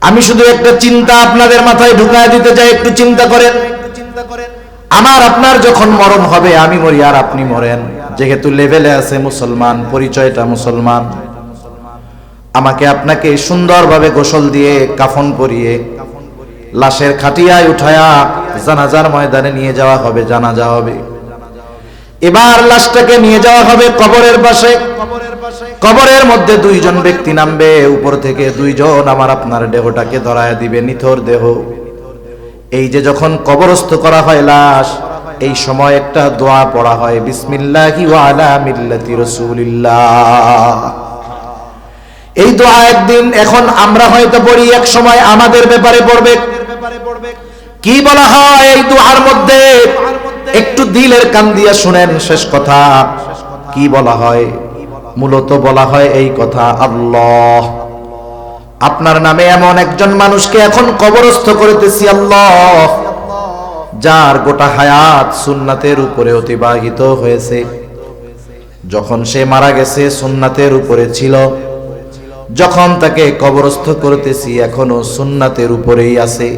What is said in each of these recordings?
আমি শুধু একটা চিন্তা আপনাদের মাথায় ঢুকায় দিতে চাই, একটু চিন্তা করেন। আমার আপনার যখন মরণ হবে, আমি মরি আর আপনি মরেন, যেহেতু লেভেলে আছে মুসলমান, পরিচয়টা মুসলমান, আমাকে আপনাকে সুন্দরভাবে গোসল দিয়ে কাফন পরিয়ে লাশের খাটিয়ায় উঠায়া জানাজার ময়দানে নিয়ে যাওয়া হবে, জানাজা হবে। এবার লাশটাকে নিয়ে যাওয়া হবে কবরের পাশে। কবরের মধ্যে দুইজন ব্যক্তি নামবে, উপর থেকে দুইজন আমার আপনার দেহটাকে ধরায় দিবে, নিথর দেহ। এই যে যখন কবরস্থ করা হয় লাশ, এই সময় একটা দোয়া পড়া হয়, বিসমিল্লাহি ওয়া আলা মিল্লাতি রাসূলিল্লাহ। এই দোয়া একদিন এখন আমরা হয়তো পড়ি, এক সময় আমাদের ব্যাপারে পড়বে। কি বলা হয় এই দোয়ার মধ্যে? একটু দিলের কান দিয়া শুনেন শেষ কথা। কি বলা হয়? মূলত বলা হয় এই কথা, আল্লাহ, আপনার নামে এমন একজন মানুষকে এখন কবরস্থ করতেছি আল্লাহ, যার গোটা হায়াত সুন্নাতের উপরে অতিবাহিত হয়েছে। যখন সে মারা গেছে সুন্নাতের উপরে ছিল, যখন তাকে কবরস্থ করতেছি এখনো সুন্নাতের উপরেই আছে।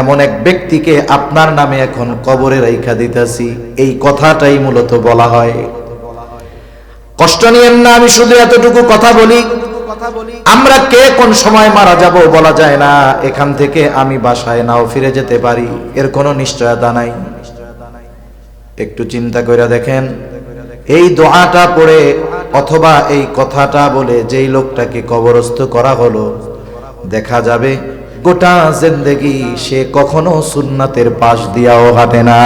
এমন এক ব্যক্তিকে আপনার নামে এখন কবরে রাইখা দিতেছি, এই কথাটাই মূলত বলা হয়। কষ্ট নিয়েন না, আমি শুধু এতটুকু কথা বলি, আমরা কে কোন সময় মারা যাব বলা যায় না। এখান থেকে আমি বাসায় নাও ফিরে যেতে পারি, এর কোনো নিশ্চয়তা নাই। একটু চিন্তা করে দেখেন, এই দোয়াটা পড়ে অথবা এই কথাটা বলে যেই লোকটাকে কবরস্থ করা হলো, দেখা যাবে গোটা জিন্দেগি সে কখনো সুন্নাতের পাশ দিয়াও হাঁটে না।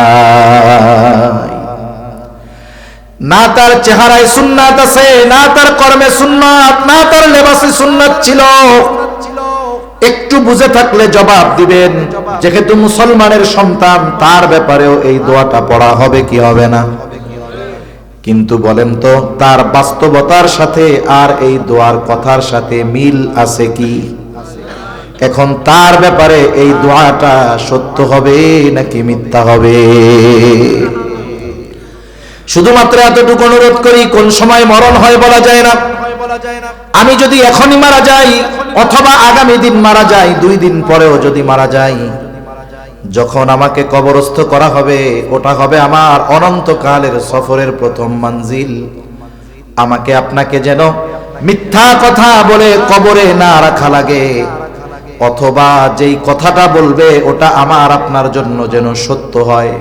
না তার চেহারায় সুন্নাত আছে, না তার কর্মে সুন্নাত, না তার লেবাসে সুন্নাত ছিল। একটু বুঝে থাকলে জবাব দিবেন, যেহেতু মুসলমানের সন্তান, তার ব্যাপারেও এই দোয়াটা পড়া হবে কি হবে না? কিন্তু বলেন তো, তার বাস্তবতার সাথে আর এই দোয়ার কথার সাথে মিল আছে কি? এখন তার ব্যাপারে এই দোয়াটা সত্য হবে নাকি মিথ্যা হবে? শুধুমাত্র এতটুকু অনুরোধ করি, কোন সময় মরণ হয় বলা যায় না। আমি যদি এখনই মারা যাই অথবা আগামী দিন মারা যাই, 2 দিন পরেও যদি মারা যাই, যখন আমাকে কবরস্থ করা হবে, ওটা হবে আমার অনন্তকালের সফরের প্রথম মঞ্জিল। আমাকে আপনাকে যেন মিথ্যা কথা বলে কবরে না রাখা লাগে, অথবা যেই কথাটা বলবে ওটা আমার আপনার জন্য যেন সত্য হয়,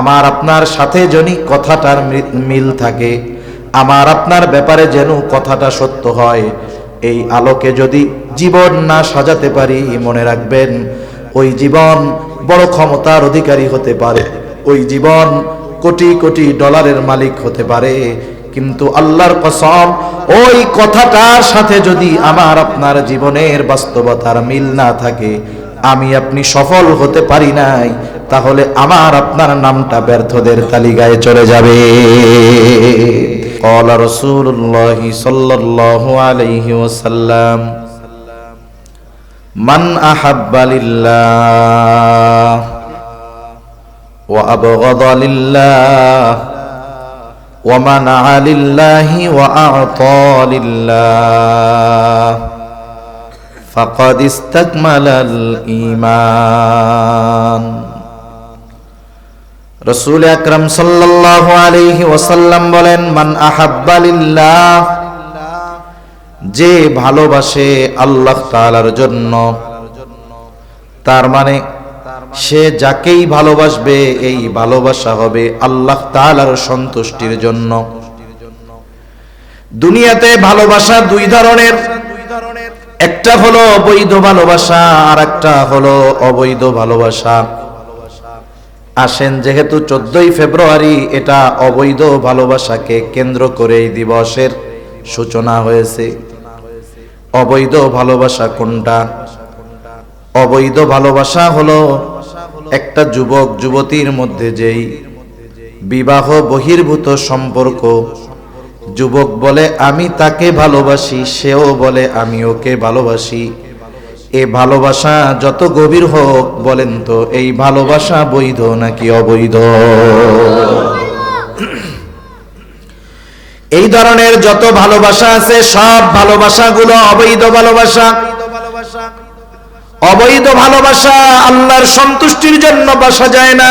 আমার আপনার সাথে যদি কথাটার মিল থাকে, আমার আপনার ব্যাপারে যেন কথাটা সত্য হয়। এই আলোকে যদি জীবন না সাজাতে পারি, মনে রাখবেন ওই জীবন বড় ক্ষমতার অধিকারী হতে পারে, ওই জীবন কোটি কোটি ডলারের মালিক হতে পারে, কিন্তু আল্লাহর কসম, ওই কথাটার সাথে যদি আমার আপনার জীবনের বাস্তবতার মিল না থাকে, আমি আপনি সফল হতে পারি নাই, তাহলে আমার আপনার নামটা ব্যর্থদের তালিকায় চলে যাবে। ক্বালা রাসূলুল্লাহ সাল্লাল্লাহু আলাইহি ওয়াসাল্লাম, মান আহাব্বা লিল্লাহ ওয়া আবগাদা লিল্লাহ ওয়া মানাআ লিল্লাহি ওয়া আ'তা লিল্লাহ ফাকাদ ইসতাকমালাল ঈমান। রাসূল আকরাম সাল্লাল্লাহু আলাইহি ওয়াসাল্লাম বলেন, মান আহাব্বা লিল্লাহ, যে ভালোবাসে আল্লাহ তাআলার জন্য, তার মানে সে যাকেই ভালোবাসবে এই ভালোবাসা হবে আল্লাহ তাআলার সন্তুষ্টির জন্য। দুনিয়াতে ভালোবাসা 2 ধরনের, একটা হলো বৈধ ভালোবাসা আর একটা হলো অবৈধ ভালোবাসা। আসেন, যেহেতু 14ই ফেব্রুয়ারি, এটা অবৈধ ভালোবাসাকে কেন্দ্র করে এই দিবসের সূচনা হয়েছে। অবৈধ ভালোবাসা কোনটা? অবৈধ ভালোবাসা হলো একটা যুবক যুবতীর মধ্যে যেই বিবাহ বহির্ভূত সম্পর্ক, যুবক বলে আমি তাকে ভালোবাসি, সেও বলে আমি ওকে ভালোবাসি। এ ভালোবাসা যত গভীর হোক, বলেন তো এই ভালোবাসা বৈধ নাকি অবৈধ? এই ধরনের যত ভালোবাসা আছে সব ভালোবাসাগুলো অবৈধ ভালোবাসা। অবৈধ ভালোবাসা আল্লাহর সন্তুষ্টির জন্য বাসা যায় না।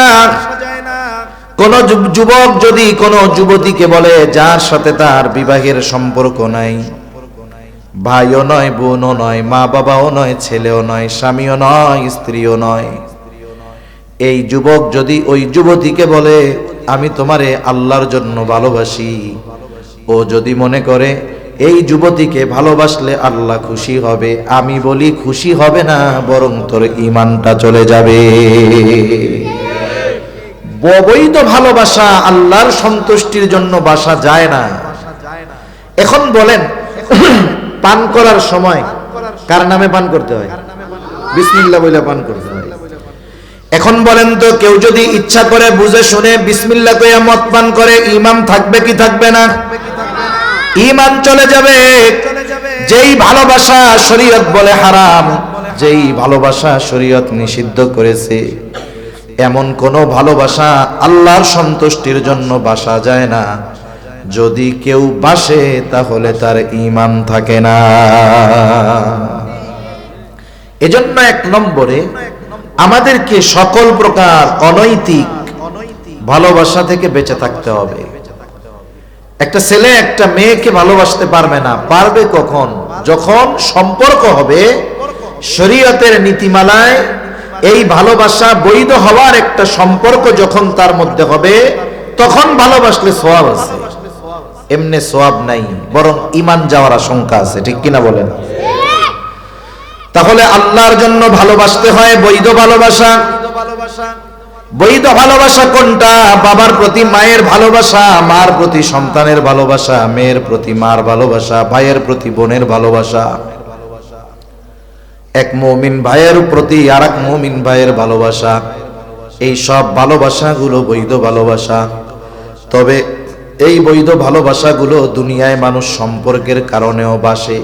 কোন যুবক যদি কোন যুবতীকে বলে যার সাথে তার বিবাহের সম্পর্ক নাই, ভাইও নয়, বোনও নয়, মা বাবাও নয়, ছেলেও নয়, স্বামীও নয়, স্ত্রীও নয়, এই যুবক যদি ওই যুবতীকে বলে আমি তোমারে আল্লাহর জন্য ভালোবাসি, ও যদি মনে করে এই যুবতীকে ভালোবাসলে আল্লাহ খুশি হবে, আমি বলি খুশি হবে না, বরং তোর ঈমানটা চলে যাবে। অবৈধ ভালোবাসা আল্লাহর সন্তুষ্টির জন্য বাসা যায় না। এখন বলেন, পান করার সময় কার নামে পান করতে হয়? বিসমিল্লাহ বলে পান করতে হয়। এখন বলেন তো, কেউ যদি ইচ্ছা করে বুঝে শুনে বিসমিল্লাহ কইয়া মদ পান করে, ঈমান থাকবে কি থাকবে না? ঈমান চলে যাবে। যেই ভালোবাসা শরীয়ত বলে হারাম, যেই ভালোবাসা শরীয়ত নিষিদ্ধ করেছে, এমন কোন ভালোবাসা আল্লাহর সন্তুষ্টির জন্য বাসা যায় না। যদি কেউ বাসে তাহলে তার ঈমান থাকে না। এজন্য এক নম্বরে আমাদেরকে সকল প্রকার অনৈতিক ভালোবাসা থেকে বেঁচে থাকতে হবে। একটা ছেলে একটা মেয়েকে ভালোবাসতে পারবে না। পারবে কখন? যখন সম্পর্ক হবে শরীয়তের নীতিমালায় এই ভালোবাসা বৈধ হওয়ার একটা সম্পর্ক যখন তার মধ্যে হবে, তখন ভালোবাসলে সওয়াব আছে। এমনি সওয়াব নাই, বরং ঈমান যাওয়ার আশঙ্কা আছে। ঠিক কিনা বলেন? তাহলে আল্লাহর জন্য ভালোবাসতে হয় বৈধ ভালোবাসা। বৈধ ভালোবাসা কোনটা? বাবার প্রতি মায়ের ভালোবাসা, মার প্রতি সন্তানের ভালোবাসা, মেয়ের প্রতি মার ভালোবাসা, ভাইয়ের প্রতি বোনের ভালোবাসা, এক মুমিন ভাইয়ের প্রতি আরেক মুমিন ভাইয়ের ভালোবাসা। এই সব ভালোবাসাগুলো বৈধ ভালোবাসা। তবে এই বৈধ ভালোবাসাগুলো দুনিয়ায় মানুষ সম্পর্কের কারণেও বাসে।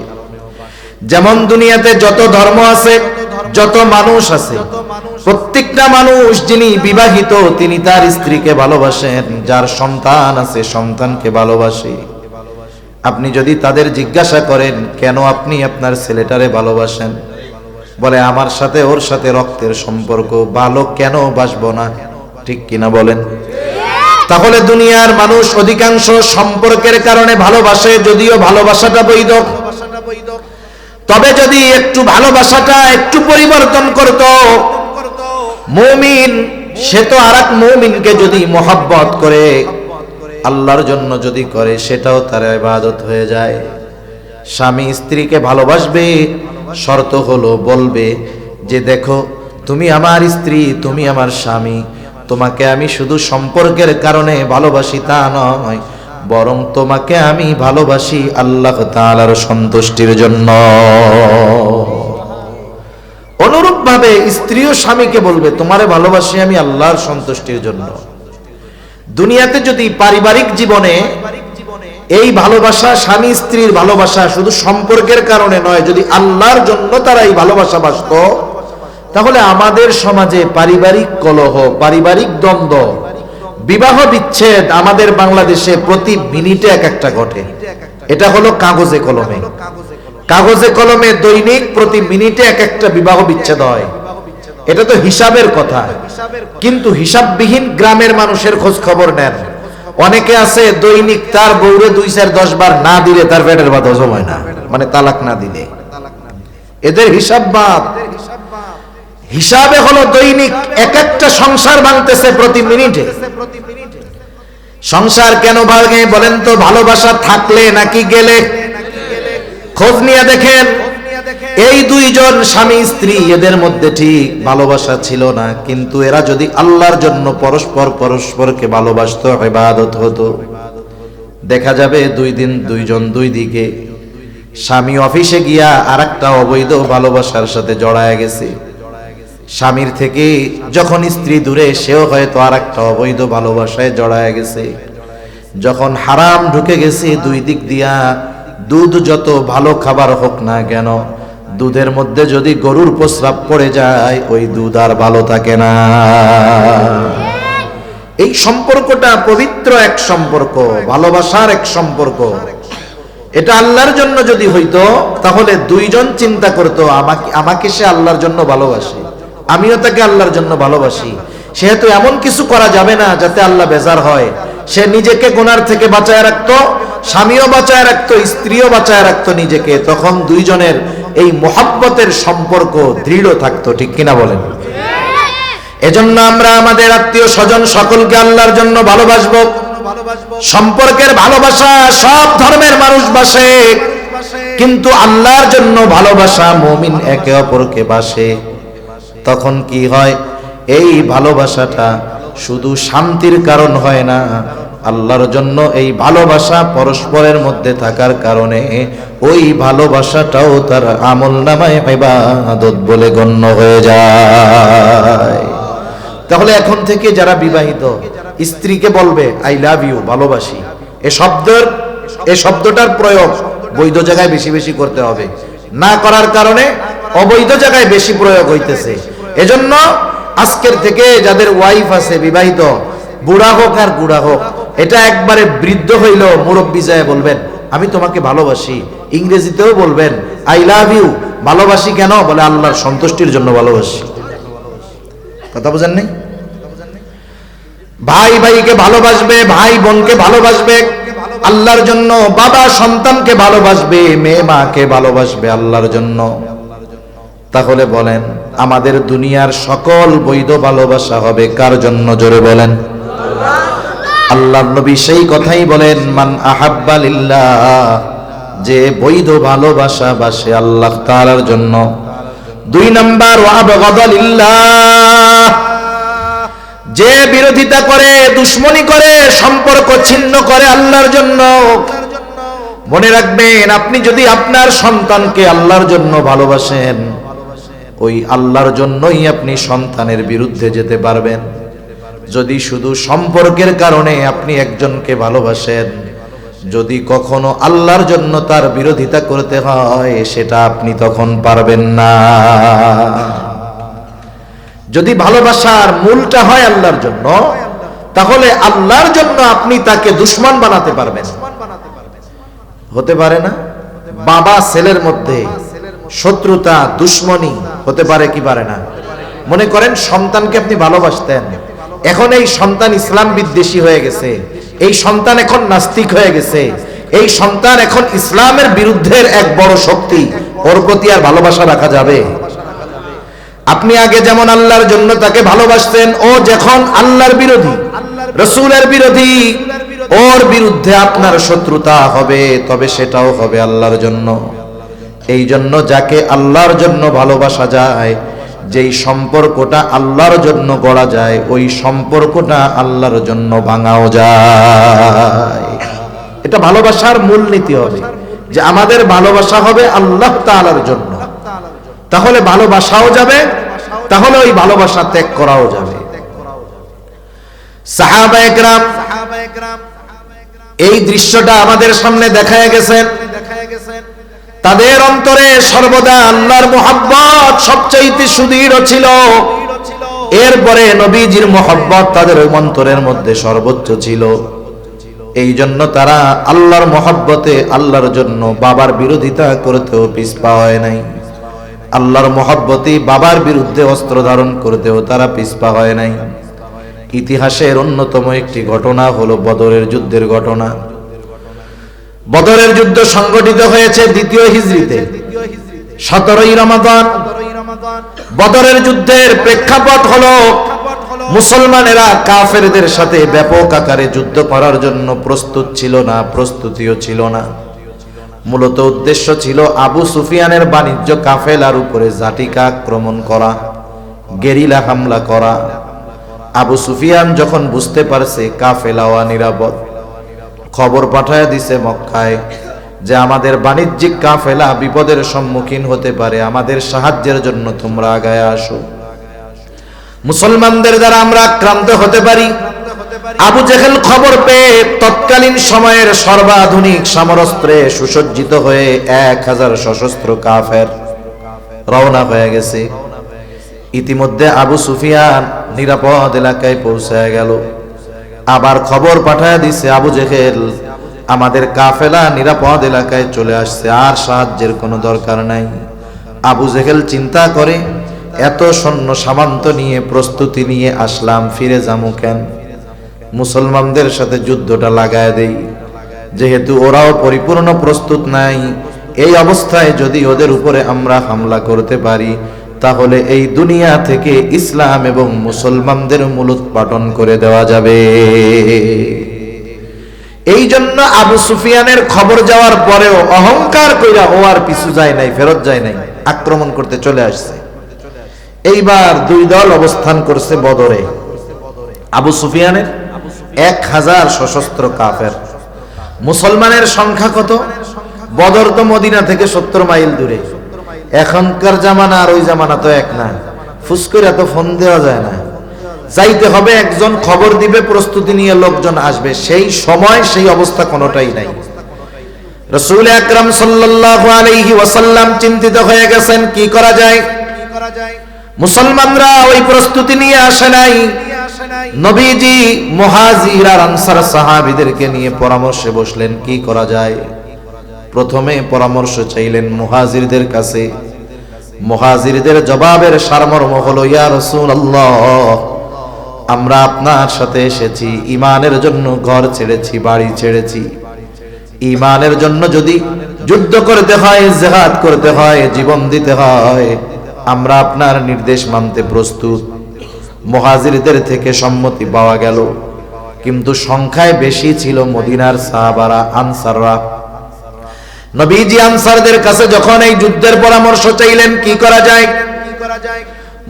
যেমন দুনিয়াতে যত ধর্ম আছে, যত মানুষ আছে, প্রত্যেকটা মানুষ যিনি বিবাহিত তিনি তার স্ত্রীকে ভালোবাসেন, যার সন্তান আছে সন্তানকে ভালোবাসে। আপনি যদি তাদের জিজ্ঞাসা করেন কেন আপনি আপনার ছেলেটারে ভালোবাসেন, বলে আমার সাথে ওর সাথে রক্তের সম্পর্ক, ভালো কেন বাসবো না? ঠিক কিনা বলেন? তাহলে দুনিয়ার মানুষ অধিকাংশ সম্পর্কের কারণে ভালোবাসে, যদিও ভালোবাসাটা বৈধ। তবে যদি একটু ভালোবাসাটা একটু পরিবর্তন করত, মুমিন সে তো আরেক মুমিনকে যদি মহব্বত করে আল্লাহর জন্য যদি করে, সেটাও তার ইবাদত হয়ে যায়। স্বামী স্ত্রীকে ভালোবাসবে, শর্ত হলো বলবে যে দেখো তুমি আমার স্ত্রী, তুমি আমার স্বামী, তোমাকে আমি শুধু সম্পর্কের কারণে ভালোবাসি তা নয়, বরং তোমাকে আমি ভালোবাসি আল্লাহ তাআলার সন্তুষ্টির জন্য। অনুরূপভাবে স্ত্রীও স্বামীকে বলবে তোমারে ভালোবাসি আমি আল্লাহর সন্তুষ্টির জন্য। দুনিয়াতে যদি পারিবারিক জীবনে এই ভালোবাসা, স্বামী স্ত্রীর ভালোবাসা শুধু সম্পর্কের কারণে নয়, যদি আল্লাহর জন্য তারা এই ভালোবাসা বাসত, তাহলে আমাদের সমাজে পারিবারিক কলহ, পারিবারিক দ্বন্দ্ব, বিবাহ বিচ্ছেদ আমাদের বাংলাদেশে প্রতি মিনিটে এক একটা ঘটে। এটা হলো কাগজে কলমে। কাগজে কলমে দৈনিক প্রতি মিনিটে এক একটা বিবাহ বিচ্ছেদ হয়। এটা তো হিসাবের কথা, কিন্তু হিসাববিহীন গ্রামের মানুষের খোঁজ খবর নেন। অনেকে আছে দৈনিক তার বউরে 2-4-10 বার না দিলে তার পেটের ভাত হজম হয় না, মানে তালাক না দিলে। এদের হিসাব বাদ। হিসাবে হলো দৈনিক এক একটা সংসার ভাঙতেছে প্রতি মিনিটে। সংসার কেন ভাঙে বলেন তো? ভালোবাসা থাকলে নাকি গেলে? খোঁজ নিয়ে দেখেন, এই দুইজন স্বামী স্ত্রী এদের মধ্যে ঠিক ভালোবাসা ছিল না, কিন্তু এরা যদি আল্লাহর জন্য পরস্পর পরস্পরকে ভালোবাসতো, ইবাদত হতো, দেখা যাবে 2 দিন দুইজন দুই দিকে। স্বামী অফিসে গিয়া আরেকটা অবৈধ ভালোবাসার সাথে জড়ায় গেছে, স্বামীর থেকে যখন স্ত্রী দূরে, সেও হয়তো আরেকটা অবৈধ ভালোবাসায় জড়ায় গেছে। যখন হারাম ঢুকে গেছে দুই দিক দিয়া, দুধ যত ভালো খাবার হোক না কেন, দুধের মধ্যে যদি গরুর প্রস্রাব পড়ে যায়, ওই দুধ আর ভালো থাকে না। এই সম্পর্কটা পবিত্র এক সম্পর্ক, ভালোবাসার এক সম্পর্ক। এটা আল্লাহর জন্য যদি হইতো তাহলে দুইজন চিন্তা করতো আমাকে সে আল্লাহর জন্য ভালোবাসে, আমিও তাকে আল্লাহর জন্য ভালোবাসি, সেহেতু এমন কিছু করা যাবে না যাতে আল্লাহ বেজার হয়। সে নিজেকে গুনার থেকে বাঁচায় রাখতো, স্বামীও বাঁচায় রাখতো, স্ত্রীও বাঁচায় রাখতো নিজেকে। তখন দুইজনের এই মোহাব্বতের সম্পর্ক দৃঢ় থাকতো, ঠিক কিনা বলেন? এজন্য আমরা আমাদের আত্মীয় স্বজন সকলকে আল্লাহর জন্য ভালোবাসবো। সম্পর্কের ভালোবাসা সব ধর্মের মানুষ বাসে, কিন্তু আল্লাহর জন্য ভালোবাসা মুমিন একে অপরকে বাসে। তখন কি হয়? এই ভালোবাসাটা শুধু শান্তির কারণ হয় না, আল্লাহর জন্য এই ভালোবাসা পরস্পরের মধ্যে থাকার কারণে ওই ভালোবাসাটাও তার আমলনামায় ইবাদত বলে গণ্য হয়ে যায়। তাহলে এখন থেকে যারা বিবাহিত স্ত্রীকে বলবে আই লাভ ইউ, ভালোবাসি, এই শব্দটার প্রয়োগ বৈধ জায়গায় বেশি বেশি করতে হবে। না করার কারণে অবৈধ জায়গায় বেশি প্রয়োগ হইতেছে। এজন্য আজকের থেকে যাদের ওয়াইফ আছে বিবাহিত, বুড়া হোক আর গুড়া হোক, এটা একবারে বৃদ্ধ হইল মুরব্বি যায় বলবেন আমি তোমাকে ভালোবাসি। ইংরেজিতেও বলবেন আই লাভ ইউ। ভালোবাসি কেন? বলে আল্লাহর সন্তুষ্টির জন্য ভালোবাসি। কথা বুঝেন নাই? ভাই ভাইকে ভালোবাসবে, ভাই বোনকে ভালোবাসবে আল্লাহর জন্য, বাবা সন্তানকে ভালোবাসবে, মেয়ে মাকে ভালোবাসবে আল্লাহর জন্য। তাহলে বলেন আমাদের দুনিয়ার সকল বৈধ ভালোবাসা হবে কার জন্য? জোরে বলেন। আল্লাহর নবী সেই কথাই বলেন, মান আহাব্বা লিল্লাহ, যে বৈধ ভালোবাসা বাসে আল্লাহ তাআলার জন্য। 2 নাম্বার ওয়া আবগাদা লিল্লাহ, যে বিরোধিতা করে, দুশ্মনী করে, সম্পর্ক ছিন্ন করে আল্লাহর জন্য। মনে রাখবেন, আপনি যদি আপনার সন্তানকে আল্লাহর জন্য ভালোবাসেন, ওই আল্লাহর জন্যই আপনি সন্তানের বিরুদ্ধে যেতে পারবেন। যদি শুধু সম্পর্কের কারণে আপনি একজনকে ভালোবাসেন, যদি কখনো আল্লাহর জন্য তার বিরোধিতা করতে হয়, সেটা আপনি তখন পারবেন না। যদি ভালোবাসার মূলটা হয় আল্লাহর জন্য, তাহলে আল্লাহর জন্য আপনি তাকে দুশমন বানাতে পারবেন। হতে পারে না? বাবা ছেলের মধ্যে শত্রুতা, দুশমনি হতে পারে কি পারে না? মনে করেন সন্তানকে আপনি ভালোবাসতেন, এখন এই সন্তান ইসলাম বিদ্বেষী হয়ে গেছে, এই সন্তান এখন নাস্তিক হয়ে গেছে, এই সন্তান এখন ইসলামের বিরুদ্ধের এক বড় শক্তি, ওর প্রতি আর ভালোবাসা রাখা যাবে? আপনি আগে যেমন আল্লাহর জন্য তাকে ভালোবাসতেন, ও যখন আল্লাহর বিরোধী, রাসূলের বিরোধী, ওর বিরুদ্ধে আপনার শত্রুতা হবে, তবে সেটাও হবে আল্লাহর জন্য। এই জন্য যাকে আল্লাহর জন্য ভালোবাসা যায়, যেই সম্পর্কটা আল্লাহর জন্য গড়া যায়, ওই সম্পর্কটা আল্লাহর জন্য ভাঙাও যায়। এটা ভালোবাসার মূলনীতি হবে যে আমাদের ভালোবাসা হবে আল্লাহ তাআলার জন্য। তাহলে ভালোবাসাও যাবে, তাহলে ওই ভালোবাসা ত্যাগ করাও যাবে। সাহাবায়ে কেরাম এই দৃশ্যটা আমাদের সামনে দেখায় গেছেন। তাদের অন্তরে সর্বদা আল্লাহর মুহাব্বত সবচাইতে সুদৃঢ় ছিল। এরপরে নবীজির মুহাব্বত তাদের অন্তরের মধ্যে সর্বোচ্চ ছিল। এই জন্য তারা আল্লাহর মুহাব্বতে আল্লাহর জন্য বাবার বিরোধিতা করতেও পিছপা হয় নাই। আল্লাহর মুহাব্বতে বাবার বিরুদ্ধে অস্ত্র ধারণ করতেও তারা পিছপা হয় নাই। ইতিহাসের অন্যতম একটি ঘটনা হলো বদরের যুদ্ধের ঘটনা। বদরের যুদ্ধ সংগঠিত হয়েছে 2য় হিজরিতে, 17ই রমাদান। বদরের যুদ্ধের প্রেক্ষাপট হলো মুসলমানেরা কাফেরদের সাথে ব্যাপক আকারে যুদ্ধ করার জন্য প্রস্তুত ছিল না, প্রস্তুতিও ছিল না। মূলত উদ্দেশ্য ছিল আবু সুফিয়ানের বাণিজ্য কাফেলার উপরে ঝাটিকা আক্রমণ করা, গেরিলা হামলা করা। আবু সুফিয়ান যখন বুঝতে পারছে কাফেলাওয়া নিরাপদ, খবর পাঠায় দিছে মক্কায় যে আমাদের বাণিজ্যিক কাফেলা বিপদের সম্মুখীন হতে পারে, আমাদের সাহায্যের জন্য তোমরা আগায় আসো, মুসলমানদের দ্বারা আমরা আক্রান্ত হতে পারি। আবু জেহেল খবর পেয়ে তৎকালীন সময়ের সর্বাধুনিক সমরাস্ত্রে সুসজ্জিত হয়ে 1000 সশস্ত্র কাফের রওনা হয়ে গেছে। ইতিমধ্যে আবু সুফিয়ান নিরাপদ এলাকায় পৌঁছে গেল। আবার খবর পাঠায় দিছে আবু জেহেল আমাদের কাফেলা নিরাপদ এলাকায় চলে আসছে, আর সাহায্যের কোনো দরকার নাই। আবু জেহেল চিন্তা করে, এত সৈন্য সামন্ত নিয়ে প্রস্তুতি নিয়ে আসলাম, ফিরে যাবো কেন? মুসলমানদের সাথে যুদ্ধটা লাগায় দেই, যেহেতু ওরাও পরিপূর্ণ প্রস্তুত নাই। এই অবস্থায় যদি ওদের উপরে আমরা হামলা করতে পারি, তাহলে এই দুনিয়া থেকে ইসলাম এবং মুসলমানদের মূলোৎপাটন করে দেওয়া যাবে। এই জন্য আবু সুফিয়ানের খবর যাওয়ার পরেও অহংকার কইরা ও আর পিছু যায় নাই, ফেরত যায় নাই, আক্রমণ করতে চলে আসছে। এইবার দুই দল অবস্থান করছে বদরে। আবু সুফিয়ানের 1000 সশস্ত্র কাফের, মুসলমানের সংখ্যা কত? বদর তো মদিনা থেকে 70 মাইল দূরে। এখনকার জামানা আর ওই জামানা তো এক না, ফুস করে তো ফোন দেওয়া যায় না, যাইতে হবে, একজন খবর দিবে, প্রস্তুতি নিয়ে লোকজন আসবে। সেই সময় সেই অবস্থা কোনোটাই নাই। রাসূল আকরাম সাল্লাল্লাহু আলাইহি ওয়াসাল্লাম চিন্তিত হয়ে গেছেন, কি করা যায়? মুসলমানরা ওই প্রস্তুতি নিয়ে আসে নাই। নবীজি মুহাজির আর আনসার সাহাবীদেরকে নিয়ে পরামর্শে বসলেন, কি করা যায়। প্রথমে পরামর্শ চাইলেন মুহাজিরদের কাছে। মুহাজিরদের জবাবের সারমর্ম হলো, ইয়া রাসূলুল্লাহ, আমরা আপনার সাথে এসেছি, ঈমানের জন্য ঘর ছেড়েছি, বাড়ি ছেড়েছি। ঈমানের জন্য যদি যুদ্ধ করতে হয়, জিহাদ করতে হয়, জীবন দিতে হয়, আমরা আপনার নির্দেশ মানতে প্রস্তুত। মুহাজিরদের থেকে সম্মতি পাওয়া গেল, কিন্তু সংখ্যায় বেশি ছিল মদিনার সাহাবারা, আনসাররা। নবীজি আনসারদের কাছে যখন এই যুদ্ধের পরামর্শ চাইলেন, কি করা যায়,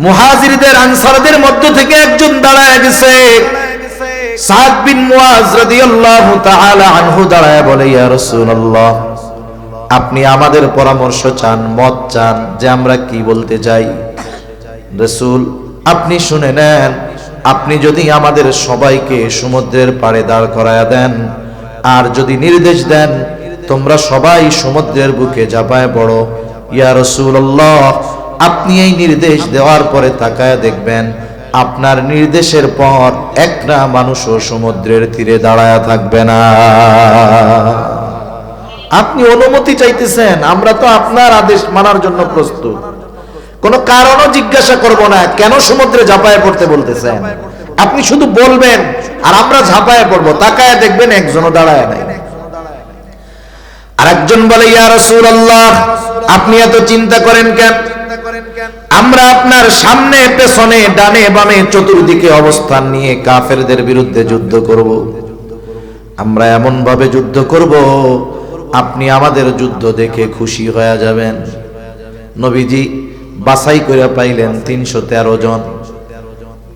মুহাজিরদের আনসারদের মধ্য থেকে একজন দাঁড়ায় গেছে, সাদ বিন মুআজ রাদিয়াল্লাহু তাআলা আনহু দাঁড়ায় বলে, ইয়া রাসূলুল্লাহ, আপনি আমাদের পরামর্শ চান, মত চান, যে আমরা কি বলতে চাই। রাসূল, আপনি শুনে নেন, আপনি যদি আমাদের সবাইকে সমুদ্রের পাড়ে দাঁড় করায়া দেন, আর যদি নির্দেশ দেন তোমরা সবাই সমুদ্রের বুকে ঝাঁপায় পড়ো, ইয়া রাসূলুল্লাহ, আপনি এই নির্দেশ দেওয়ার পরে তাকায় দেখবেন আপনার নির্দেশের পর একটা মানুষও সমুদ্রের তীরে দাঁড়ায়া থাকবে না। আপনি অনুমতি চাইতেছেন, আমরা তো আপনার আদেশ মানার জন্য প্রস্তুত, কোনো কারণও জিজ্ঞাসা করব না, কেন সমুদ্রে ঝাঁপায় পড়তে বলতেছেন। আপনি শুধু বলবেন আর আমরা ঝাঁপায় পড়বো, তাকায় দেখবেন একজনও দাঁড়ায় নাই। আরেকজন বলে, ইয়া রাসূলুল্লাহ, আপনি এত চিন্তা করেন কেন? আমরা আপনার সামনে, পেছনে, ডানে বামে, চতুর্দিকে অবস্থান নিয়ে কাফেরদের বিরুদ্ধে যুদ্ধ করব। আমরা এমন ভাবে যুদ্ধ করব, আপনি আমাদের যুদ্ধ দেখে খুশি হয়ে যাবেন। নবীজি বাছাই করে পাইলেন 313 জন।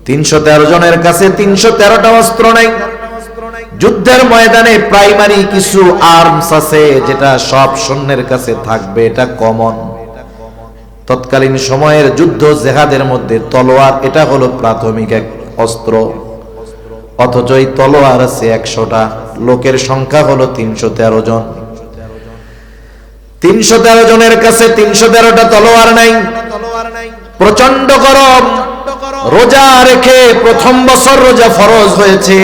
313 জনের কাছে 313টা অস্ত্র নাই। যুদ্ধের ময়দানে প্রাইমারি কিছু আর্মস আছে, যেটা সব সৈন্যের কাছে থাকবে, এটা কমন। তৎকালীন সময়ের যুদ্ধ জেহাদের মধ্যে তলোয়ার, এটা হলো প্রাথমিক এক অস্ত্র। অথচ এই তলোয়ার আছে 100টা, লোকের সংখ্যা হলো 313 জন। 313 জনের কাছে 313টা তলোয়ার নাই। প্রচন্ড গরম, রোজা রেখে, প্রথম বছর রোজা ফরজ হয়েছে,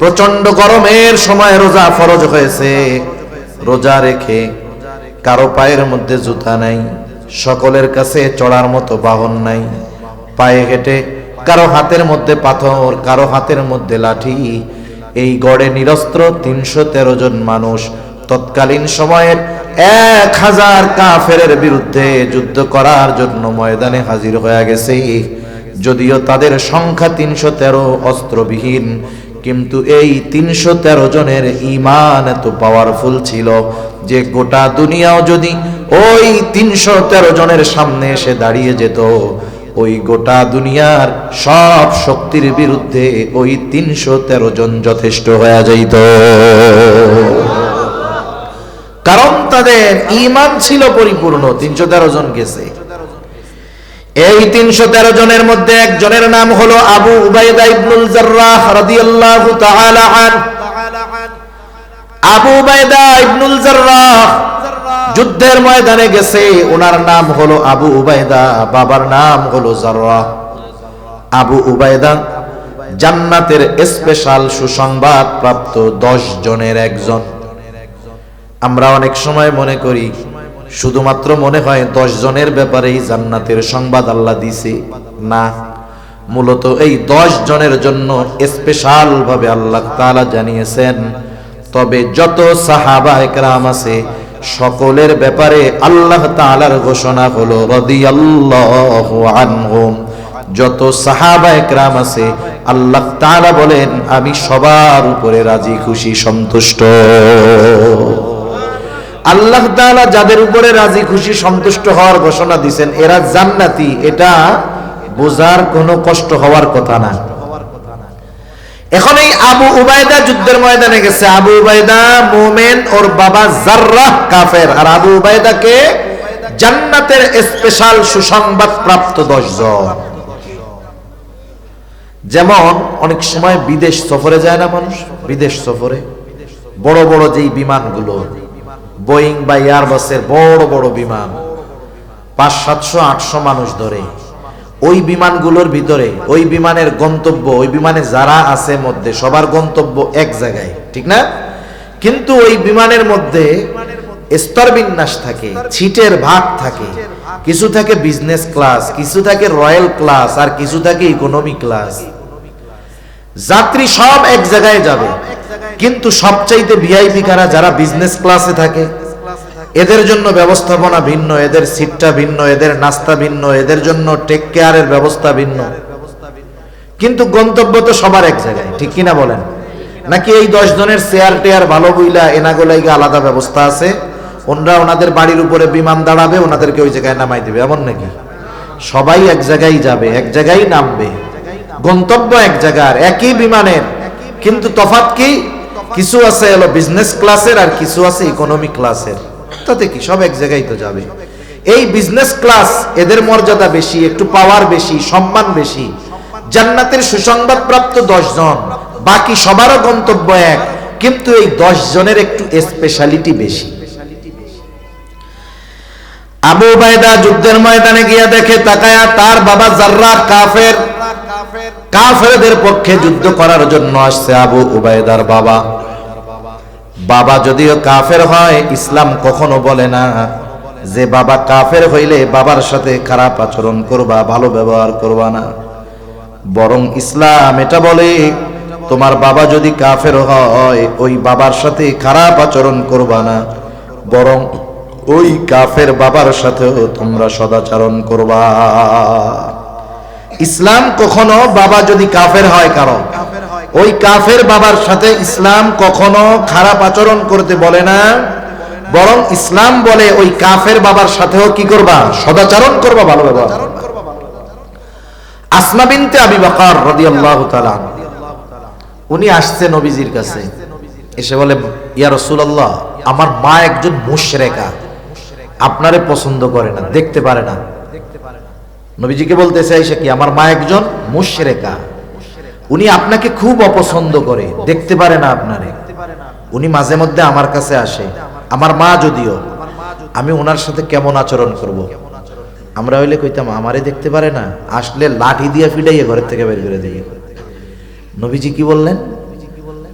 প্রচন্ড গরমের সময় রোজা ফরজ হয়েছে। রোজা রেখে কারো পায়ের মধ্যে জুতা নাই, সকলের কাছে চড়ার মতো বাহন নাই, পায়ে হেঁটে, কারো হাতের মধ্যে পাথর, কারো হাতের মধ্যে লাঠি। এই গড়ে নিরস্ত্র 313 জন মানুষ তৎকালীন সময়ের 1000 কাফেরের বিরুদ্ধে যুদ্ধ করার জন্য ময়দানে হাজির হয়ে গেছে। যদিও তাদের সংখ্যা 313, অস্ত্রবিহীন, কিন্তু এই 313 জনের ঈমান এত পাওয়ারফুল ছিল যে গোটা দুনিয়াও যদি ওই 313 জনের সামনে এসে দাঁড়িয়ে যেত, ওই গোটা দুনিয়ার সব শক্তির বিরুদ্ধে ওই 313 জন যথেষ্ট হয়ে যাইত। কারণ তাদের ঈমান ছিল পরিপূর্ণ। 313 জন গেছে। এই 313 জনের মধ্যে একজনের নাম হলো আবু উবাইদা ইবনুল জাররাহ রাদিয়াল্লাহু তাআলা আনহু। আবু উবাইদা ইবনুল জাররাহ যুদ্ধের ময়দানে গেছে। ওনার নাম হলো আবু উবাইদা, বাবার নাম হলো জাররাহ। আবু উবাইদা জান্নাতের স্পেশাল সুসংবাদ প্রাপ্ত 10 জনের একজন। আমরা অনেক সময় মনে করি, শুধুমাত্র মনে হয় 10 জনের ব্যাপারেই জান্নাতের সংবাদ আল্লাহ দিছে। না, মূলত এই 10 জনের জন্য স্পেশাল ভাবে আল্লাহ তাআলা জানিয়েছেন। তবে যত সাহাবা একরাম আছে সকলের ব্যাপারে আল্লাহ তাআলার ঘোষণা হলো রাদিয়াল্লাহু আনহুম। যত সাহাবা একরাম আছে আল্লাহ তাআলা বলেন আমি সবার উপরে রাজি খুশি সন্তুষ্ট। আল্লাহ তাআলা যাদের উপরে রাজি খুশি সন্তুষ্ট হওয়ার ঘোষণা দিবেন এরা জান্নাতি, এটা বোঝার কোনো কষ্ট হওয়ার কথা না। এখন এই আবু উবাইদা যুদ্ধের ময়দানে গেছে। আবু উবাইদা মুমিন, ওর বাবা জাররাহ কাফের। আর আবু উবাইদাকে জান্নাতের স্পেশাল সুসংবাদ প্রাপ্ত 10 জন। যেমন অনেক সময় বিদেশ সফরে যায় না মানুষ, বিদেশ সফরে বড় বড় যেই বিমানগুলো বোয়িং বা এয়ারবাসের বড় বড় বিমান 500-700-800 মানুষ ধরে, ওই বিমানগুলোর ভিতরে ওই বিমানের গন্তব্য, ওই বিমানে যারা আছে মধ্যে সবার গন্তব্য এক জায়গায়, ঠিক না? কিন্তু ওই বিমানের মধ্যে স্তর বিন্যাস থাকে, সিটের ভাগ থাকে। কিছু থাকে বিজনেস ক্লাস, কিছু থাকে রয়্যাল ক্লাস, আর কিছু থাকে ইকোনমি ক্লাস। যাত্রী সব এক জায়গায় যাবে, কিন্তু সবচাইতে ভিআইপি কারা? যারা বিজনেস ক্লাসে থাকে। এদের জন্য ব্যবস্থাপনা ভিন্ন, এদের সিটটা ভিন্ন, এদের নাস্তা ভিন্ন, এদের জন্য টেক কেয়ারের ব্যবস্থা ভিন্ন, কিন্তু গন্তব্য তো সবার এক জায়গায়, ঠিক কিনা বলেন? নাকি এই 10 জনের চেয়ার টেয়ার ভালো বইলা এনাগোলাইগা আলাদা ব্যবস্থা আছে, ওনারা ওনাদের বাড়ির উপরে বিমান দাঁড়াবে, ওনাদেরকে ওই জায়গায় নামাই দিবে, এমন নাকি? সবাই এক জায়গায় যাবে, এক জায়গায় নামবে, গন্তব্য এক জায়গার, একই বিমানের, কিন্তু তফাৎ কি? কিছু আছে হলো বিজনেস ক্লাসের আর কিছু আছে ইকোনমি ক্লাসের। তাতে কি সব এক জায়গায় তো যাবে। এই বিজনেস ক্লাস এদের মর্যাদা বেশি, একটু পাওয়ার বেশি, সম্মান বেশি। জান্নাতের সুসংবাদ প্রাপ্ত 10 জন, বাকি সবারও গন্তব্য এক, কিন্তু এই 10 জনের একটু স্পেশালিটি বেশি। আবু উবাইদা যুদ্ধের ময়দানে গিয়া দেখে তাকায়া তার বাবা জাররাহ কাফের, কাফেরদের পক্ষে যুদ্ধ করার জন্য আসছে আবু উবাইদার বাবা। বাবা যদিও কাফের হয়, ইসলাম কখনো বলে না যে বাবা কাফের হইলে বাবার সাথে খারাপ আচরণ করবা, ভালো ব্যবহার করবা না। বরং ইসলাম এটা বলে তোমার বাবা যদি কাফের হয় ওই বাবার সাথে খারাপ আচরণ করবা না, বরং ওই কাফের বাবার সাথেও তোমরা সদাচরণ করবা। ইসলাম কখনো বাবা যদি কাফের হয় কারো, ওই কাফের বাবার সাথে ইসলাম কখনো খারাপ আচরণ করতে বলে না, বরং ইসলাম বলে ওই কাফের বাবার সাথেও কি করবা? সদাচরণ করবা, ভালো ব্যবহার। আসমা বিনতে আবি বকর রাদিয়াল্লাহু তাআলা উনি আসছে নবীজির কাছে, এসে বলে ইয়া রাসূলুল্লাহ আমার মা একজন মুশরিকা, আপনারে পছন্দ করে না, দেখতে পারে না। নবীজিকে বলতেছে আয়েশা কি আমার মা একজন মুশরিকা, উনি আপনাকে খুব অপছন্দ করে, দেখতে পারে না আপনারে। উনি মাঝে মধ্যে আমার কাছে আসে, আমার মা যদিও, আমি ওনার সাথে কেমন আচরণ করব? আমরা হইলে কইতাম আমারে দেখতে পারে না, আসলে লাঠি দিয়ে ফিডাইয়ে ঘরের থেকে বের করে দিই। নবীজি কি বললেন?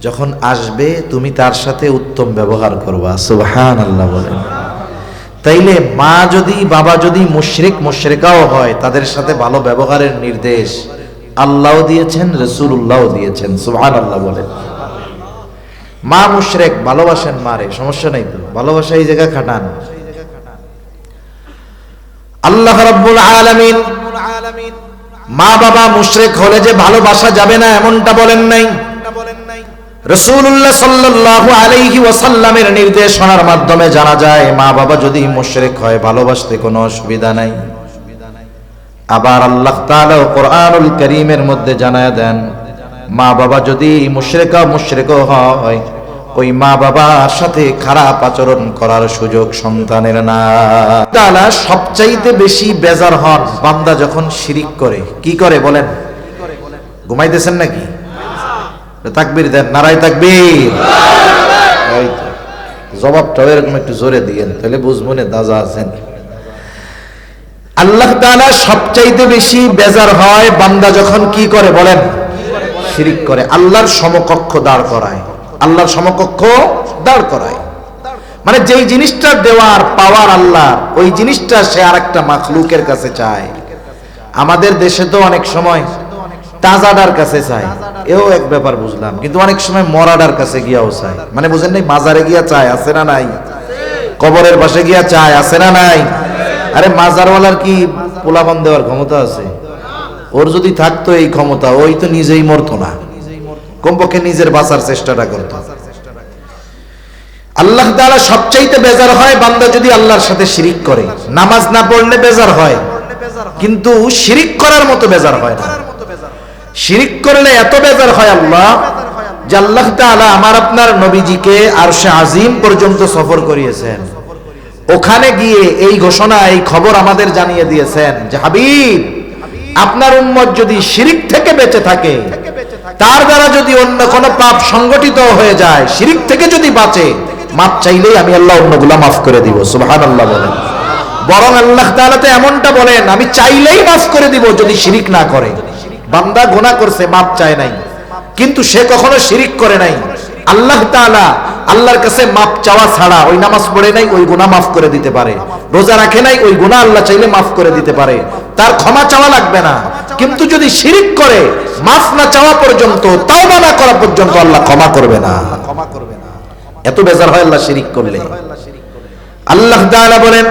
যখন আসবে তুমি তার সাথে উত্তম ব্যবহার করবা। সুবহানাল্লাহ বলেন। তাইলে মা যদি বাবা যদি মুশরিক মুশরিকাও হয় তাদের সাথে ভালো ব্যবহারের নির্দেশ আল্লাহও দিয়েছেন, রাসূলুল্লাহও দিয়েছেন। সুবহানাল্লাহ বলেন। মা মুশরিক, ভালোবাসেন মারে, সমস্যা নাই তো, ভালোবাসা এই জায়গা খাটান। আল্লাহ রাব্বুল আলামিন মা বাবা মুশরিক হলে যে ভালোবাসা যাবে না এমনটা বলেন নাই। রাসূলুল্লাহ সাল্লাল্লাহু আলাইহি ওয়াসাল্লামের নির্দেশনার মাধ্যমে জানা যায় মা বাবা যদি মুশরিক হয় ভালোবাসতে কোনো অসুবিধা নাই। আবার আল্লাহ তাআলা কোরআনুল কারীমের মধ্যে জানায়া দেন মা বাবা যদি মুশরিক হয় ওই মা বাবার সাথে খারাপ আচরণ করার সুযোগ সন্তানের না। তাআলা সবচাইতে বেশি বেজার হন বান্দা যখন শিরিক করে। কি করে বলেন? ঘুমাইতেছেন নাকি? তাকবীর দেন, নারায়ে তাকবীর। এই তো জবাবটা এরকম একটু জোরে দিয়েন, তাহলে বুঝবো না দাজা আছেন। আল্লাহ তাআলা সবচাইতে বেশি বেজার হয় বান্দা যখন কি করে বলেন? শিরিক করে, আল্লাহর সমকক্ষ দাঁড় করায়, আল্লাহর সমকক্ষ দাঁড় করায়। মানে যেই জিনিসটা দেওয়ার পাওয়ার আল্লাহ, ওই জিনিসটা সে আরেকটা মাখলুকের কাছে চায়। আমাদের দেশে তো অনেক সময় তাজাদার কাছে চায়, এও এক ব্যাপার বুঝলাম, কিন্তু অনেক সময় মরাডার কাছে গিয়াও চায়। মানে বুঝেন নাই, মাজারে গিয়া চায়, আছে না নাই? কবরের পাশে গিয়া চায়, আছে না নাই? আরে মাজারওয়ালার কি পোলাপান দেওয়ার ক্ষমতা আছে? ওর যদি থাকতো এই ক্ষমতা, ওই তো নিজেই মরতো না, কমপক্ষে নিজের বাঁচার চেষ্টাটা করতো। আল্লাহ তাআলা সবচাইতে বেজার হয় বান্দা যদি আল্লাহর সাথে শিরিক করে। নামাজ না পড়লে বেজার হয়, কিন্তু শিরিক করার মতো বেজার হয় না। শিরিক করলে এত বেজার হয় আল্লাহ, যে আল্লাহ তাআলা আমার আপনার নবীজিকে আরশে আজিম পর্যন্ত সফর করিয়েছেন। ওখানে গিয়ে এই ঘোষণা, এই খবর আমাদের জানিয়ে দিয়েছেন যে হাবিব, আপনার উম্মত যদি শিরিক থেকে বেঁচে থাকে, তার দ্বারা যদি অন্য কোনো পাপ সংগঠিত হয়ে যায়, শিরিক থেকে যদি বাঁচে, মাপ চাইলেই আমি আল্লাহ অন্যগুলা মাফ করে দিব। সুবহানাল্লাহ বলেন। বরং আল্লাহ তাআলা তো এমনটা বলেন, আমি চাইলেই মাফ করে দিব যদি শিরিক না করে। বান্দা গুনাহ করছে, মাপ চায় নাই, কিন্তু সে কখনো শিরিক করে নাই। আল্লাহ তাআলা আল্লাহর কাছে মাপ চাওয়া ছাড়া, ওই নামাজ পড়ে নাই ওই গুনাহ মাফ করে দিতে পারে, রোজা রাখে নাই ওই গুনাহ আল্লাহ চাইলে মাফ করে দিতে পারে, তার ক্ষমা চাওয়া লাগবে না। কিন্তু যদি শিরিক করে, মাফ না চাওয়া পর্যন্ত, তাওবা না করা পর্যন্ত আল্লাহ ক্ষমা করবে না। এত বেজার হয় আল্লাহ শিরিক করলে। আল্লাহ তাআলা বলেন,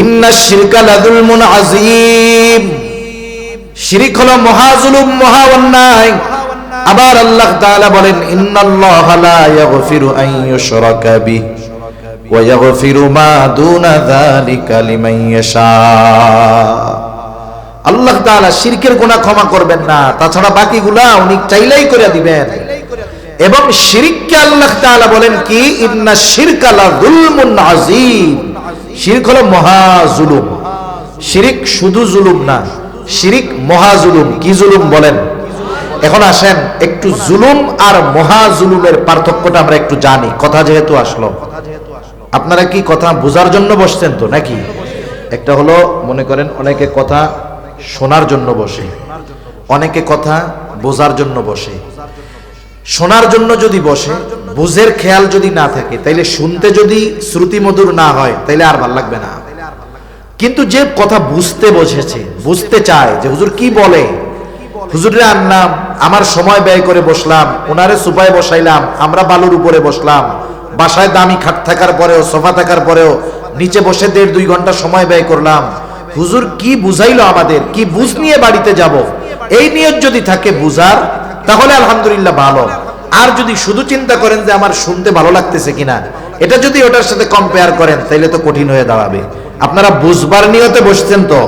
ইন্নাশ শিরকা লাযুলমুন আযীম, শিরিক হলো মহাজুলুম, মহা অন্যায়। আবার আল্লাহ তাআলা বলেন, ইন্নাল্লাহা লা ইয়াগফিরু আন ইউশরাকা বিহি ওয়া ইয়াগফিরু মা দুনা যালিকা লিমান ইয়াশা। আল্লাহ তাআলা শিরকের গুনাহ ক্ষমা করবেন না, তাছাড়া বাকিগুলা উনি চাইলেই করে দিবেন। এবং শিরককে আল্লাহ তাআলা বলেন কি, ইন্নাশ শিরকা লাযুলমুন আযীম, শিরক হলো মহাজুলুম। শিরিক শুধু জুলুম না, শিরিক মহাজুলুম। কি জুলুম বলেন? এখন আসেন একটু জুলুম আর মহাজুলুমের পার্থক্যটা আমরা একটু জানি। কথা যেহেতু আসলো, আপনারা কি কথা বোঝার জন্য বসছেন তো নাকি? একটা হলো, মনে করেন অনেকে কথা শোনার জন্য বসে, অনেকে কথা বোঝার জন্য বসে। শোনার জন্য যদি বসে, বুঝের খেয়াল যদি না থাকে, তাইলে শুনতে যদি শ্রুতি মধুর না হয়, তাইলে আর ভাল লাগবে না। কিন্তু যে কথা বুঝতে বসেছে, বুঝতে চায় যে হুজুর কি বলে, হুজুরে আনলাম, আমার সময় ব্যয় করে বসলাম, ওনারে সুপায় বসাইলাম, আমরা বালুর উপরে বসলাম, বাসায় দামি খাট থাকার পরেও, সোফা থাকার পরেও নিচে বসে 1.5-2 ঘন্টা সময় ব্যয় করলাম, হুজুর কি বুঝাইলো আমাদের, কি বুঝ নিয়ে বাড়িতে যাব, এই নিয়ত যদি থাকে বুঝার, তাহলে আলহামদুলিল্লাহ ভালো। আর যদি শুধু চিন্তা করেন যে আমার শুনতে ভালো লাগতেছে কিনা, এটা যদি ওটার সাথে কম্পেয়ার করেন, তাইলে তো কঠিন হয়ে দাঁড়াবে। আপনারা বুঝবার নিয়তে বসছেন তো।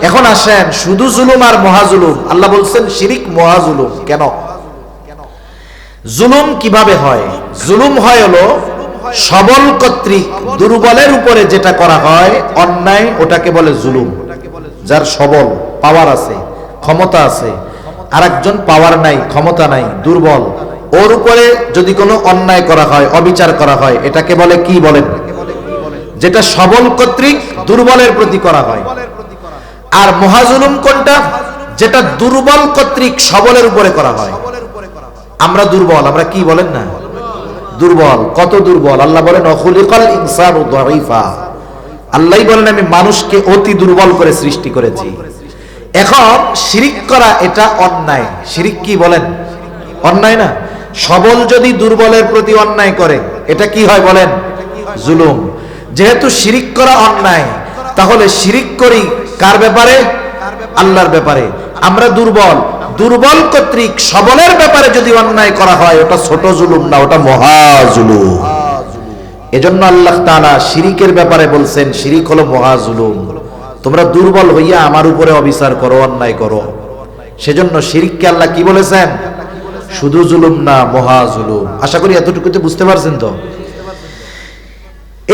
এখন আসেন, শুধু জুলুম আর মহাজুলুম। আল্লাহ বলছেন শিরিক মহাজুলুম। কেন? জুলুম কিভাবে হয়? জুলুম হয় হলো সবল কর্তৃক দুর্বলের উপরে যেটা করা হয় অন্যায়, ওটাকে বলে জুলুম। যার সবল পাওয়ার আছে, ক্ষমতা আছে, আর একজন পাওয়ার নাই, ক্ষমতা নাই, দুর্বল, ওর উপরে যদি কোনো অন্যায় করা হয়, অবিচার করা হয়, এটাকে বলে কি বলেন? যেটা সবল কর্তৃক দুর্বলের প্রতি করা হয়। আর মহাজুলুম কোনটা? যেটা দুর্বল কর্তৃক সবলের উপরে করা হয়। আমরা দুর্বল, আমরা কি বলেন না, দুর্বল। কত দুর্বল? আল্লাহ বলেন অখুলিকাল ইনসানু দাঈফা। আল্লাহই বলেন আমি মানুষকে অতি দুর্বল করে সৃষ্টি করেছি। এখন শিরিক করা এটা অন্যায়। শিরিক কি বলেন? অন্যায় না? সবল যদি দুর্বলের প্রতি অন্যায় করে, এটা কি হয় বলেন? জুলুম। যেহেতু শিরিক করা অন্যায়, তাহলে শিরিক করি কার ব্যাপারে? আল্লাহর ব্যাপারে। আমরা দুর্বল, দুর্বল কর্তৃক সবলের ব্যাপারে যদি অন্যায় করা হয়, ওটা ছোট জুলুম না, ওটা মহা জুলুম। এজন্য আল্লাহ তাআলা শিরিকের ব্যাপারে বলছেন শিরিক হলো মহা জুলুম। তোমরা দুর্বল হইয়া আমার উপরে অবিচার করো, অন্যায় করো। সেজন্য শিরিককে আল্লাহ কি বলেছেন? শুধু জুলুম না, মহা জুলুম। আশা করি এতটুকুতে বুঝতে পারছেন তো।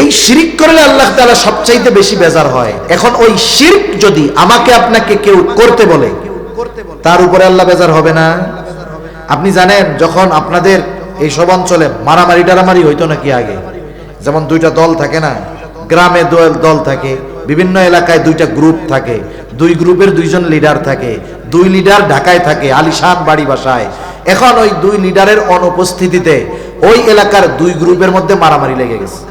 এই শিরিক করলে আল্লাহ তাআলা সবচাইতে বেশি বেজার হয়। এখন ওই শিরক যদি আমাকে আপনাকে কেউ করতে বলে, তার উপরে আল্লাহ বেজার হবে না? আপনি জানেন যখন আপনাদের এই সব অঞ্চলে মারামারি টারামারি হইতো নাকি আগে, যেমন দুইটা দল থাকে না, গ্রামে দল থাকে, বিভিন্ন এলাকায় দুইটা গ্রুপ থাকে, দুই গ্রুপের দুইজন লিডার থাকে, দুই লিডার ঢাকায় থাকে আলিশান বাড়ি বাসায়। এখন ওই দুই লিডারের অনুপস্থিতিতে ওই এলাকার দুই গ্রুপের মধ্যে মারামারি লেগে গেছে।